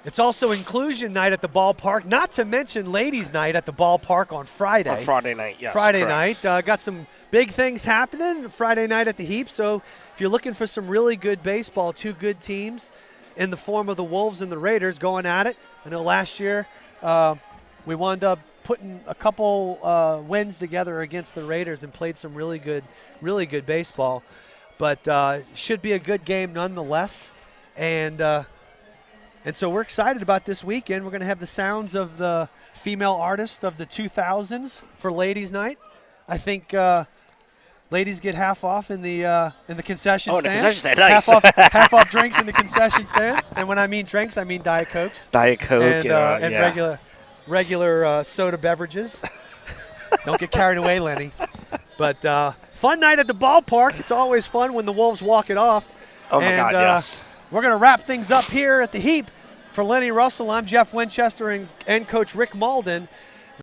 it's also inclusion night at the ballpark, not to mention ladies' night at the ballpark on Friday. On Friday night, yes. Friday correct. night. Got some big things happening Friday night at the Heap. So if you're looking for some really good baseball, 2 good teams in the form of the Wolves and the Raiders going at it. I know last year we wound up putting a couple wins together against the Raiders and played some really good baseball. But should be a good game nonetheless. And so we're excited about this weekend. We're going to have the sounds of the female artists of the 2000s for Ladies' Night. I think ladies get half off in the concession stand. Oh, the concession stand, nice. Half off drinks in the concession stand. And when I mean drinks, I mean Diet Cokes. Diet Coke And yeah. regular soda beverages. Don't get carried away, Lenny. But fun night at the ballpark. It's always fun when the Wolves walk it off. Oh, my God, yes. We're going to wrap things up here at the Heap. For Lenny Russell, I'm Jeff Winchester and Coach Rick Malden.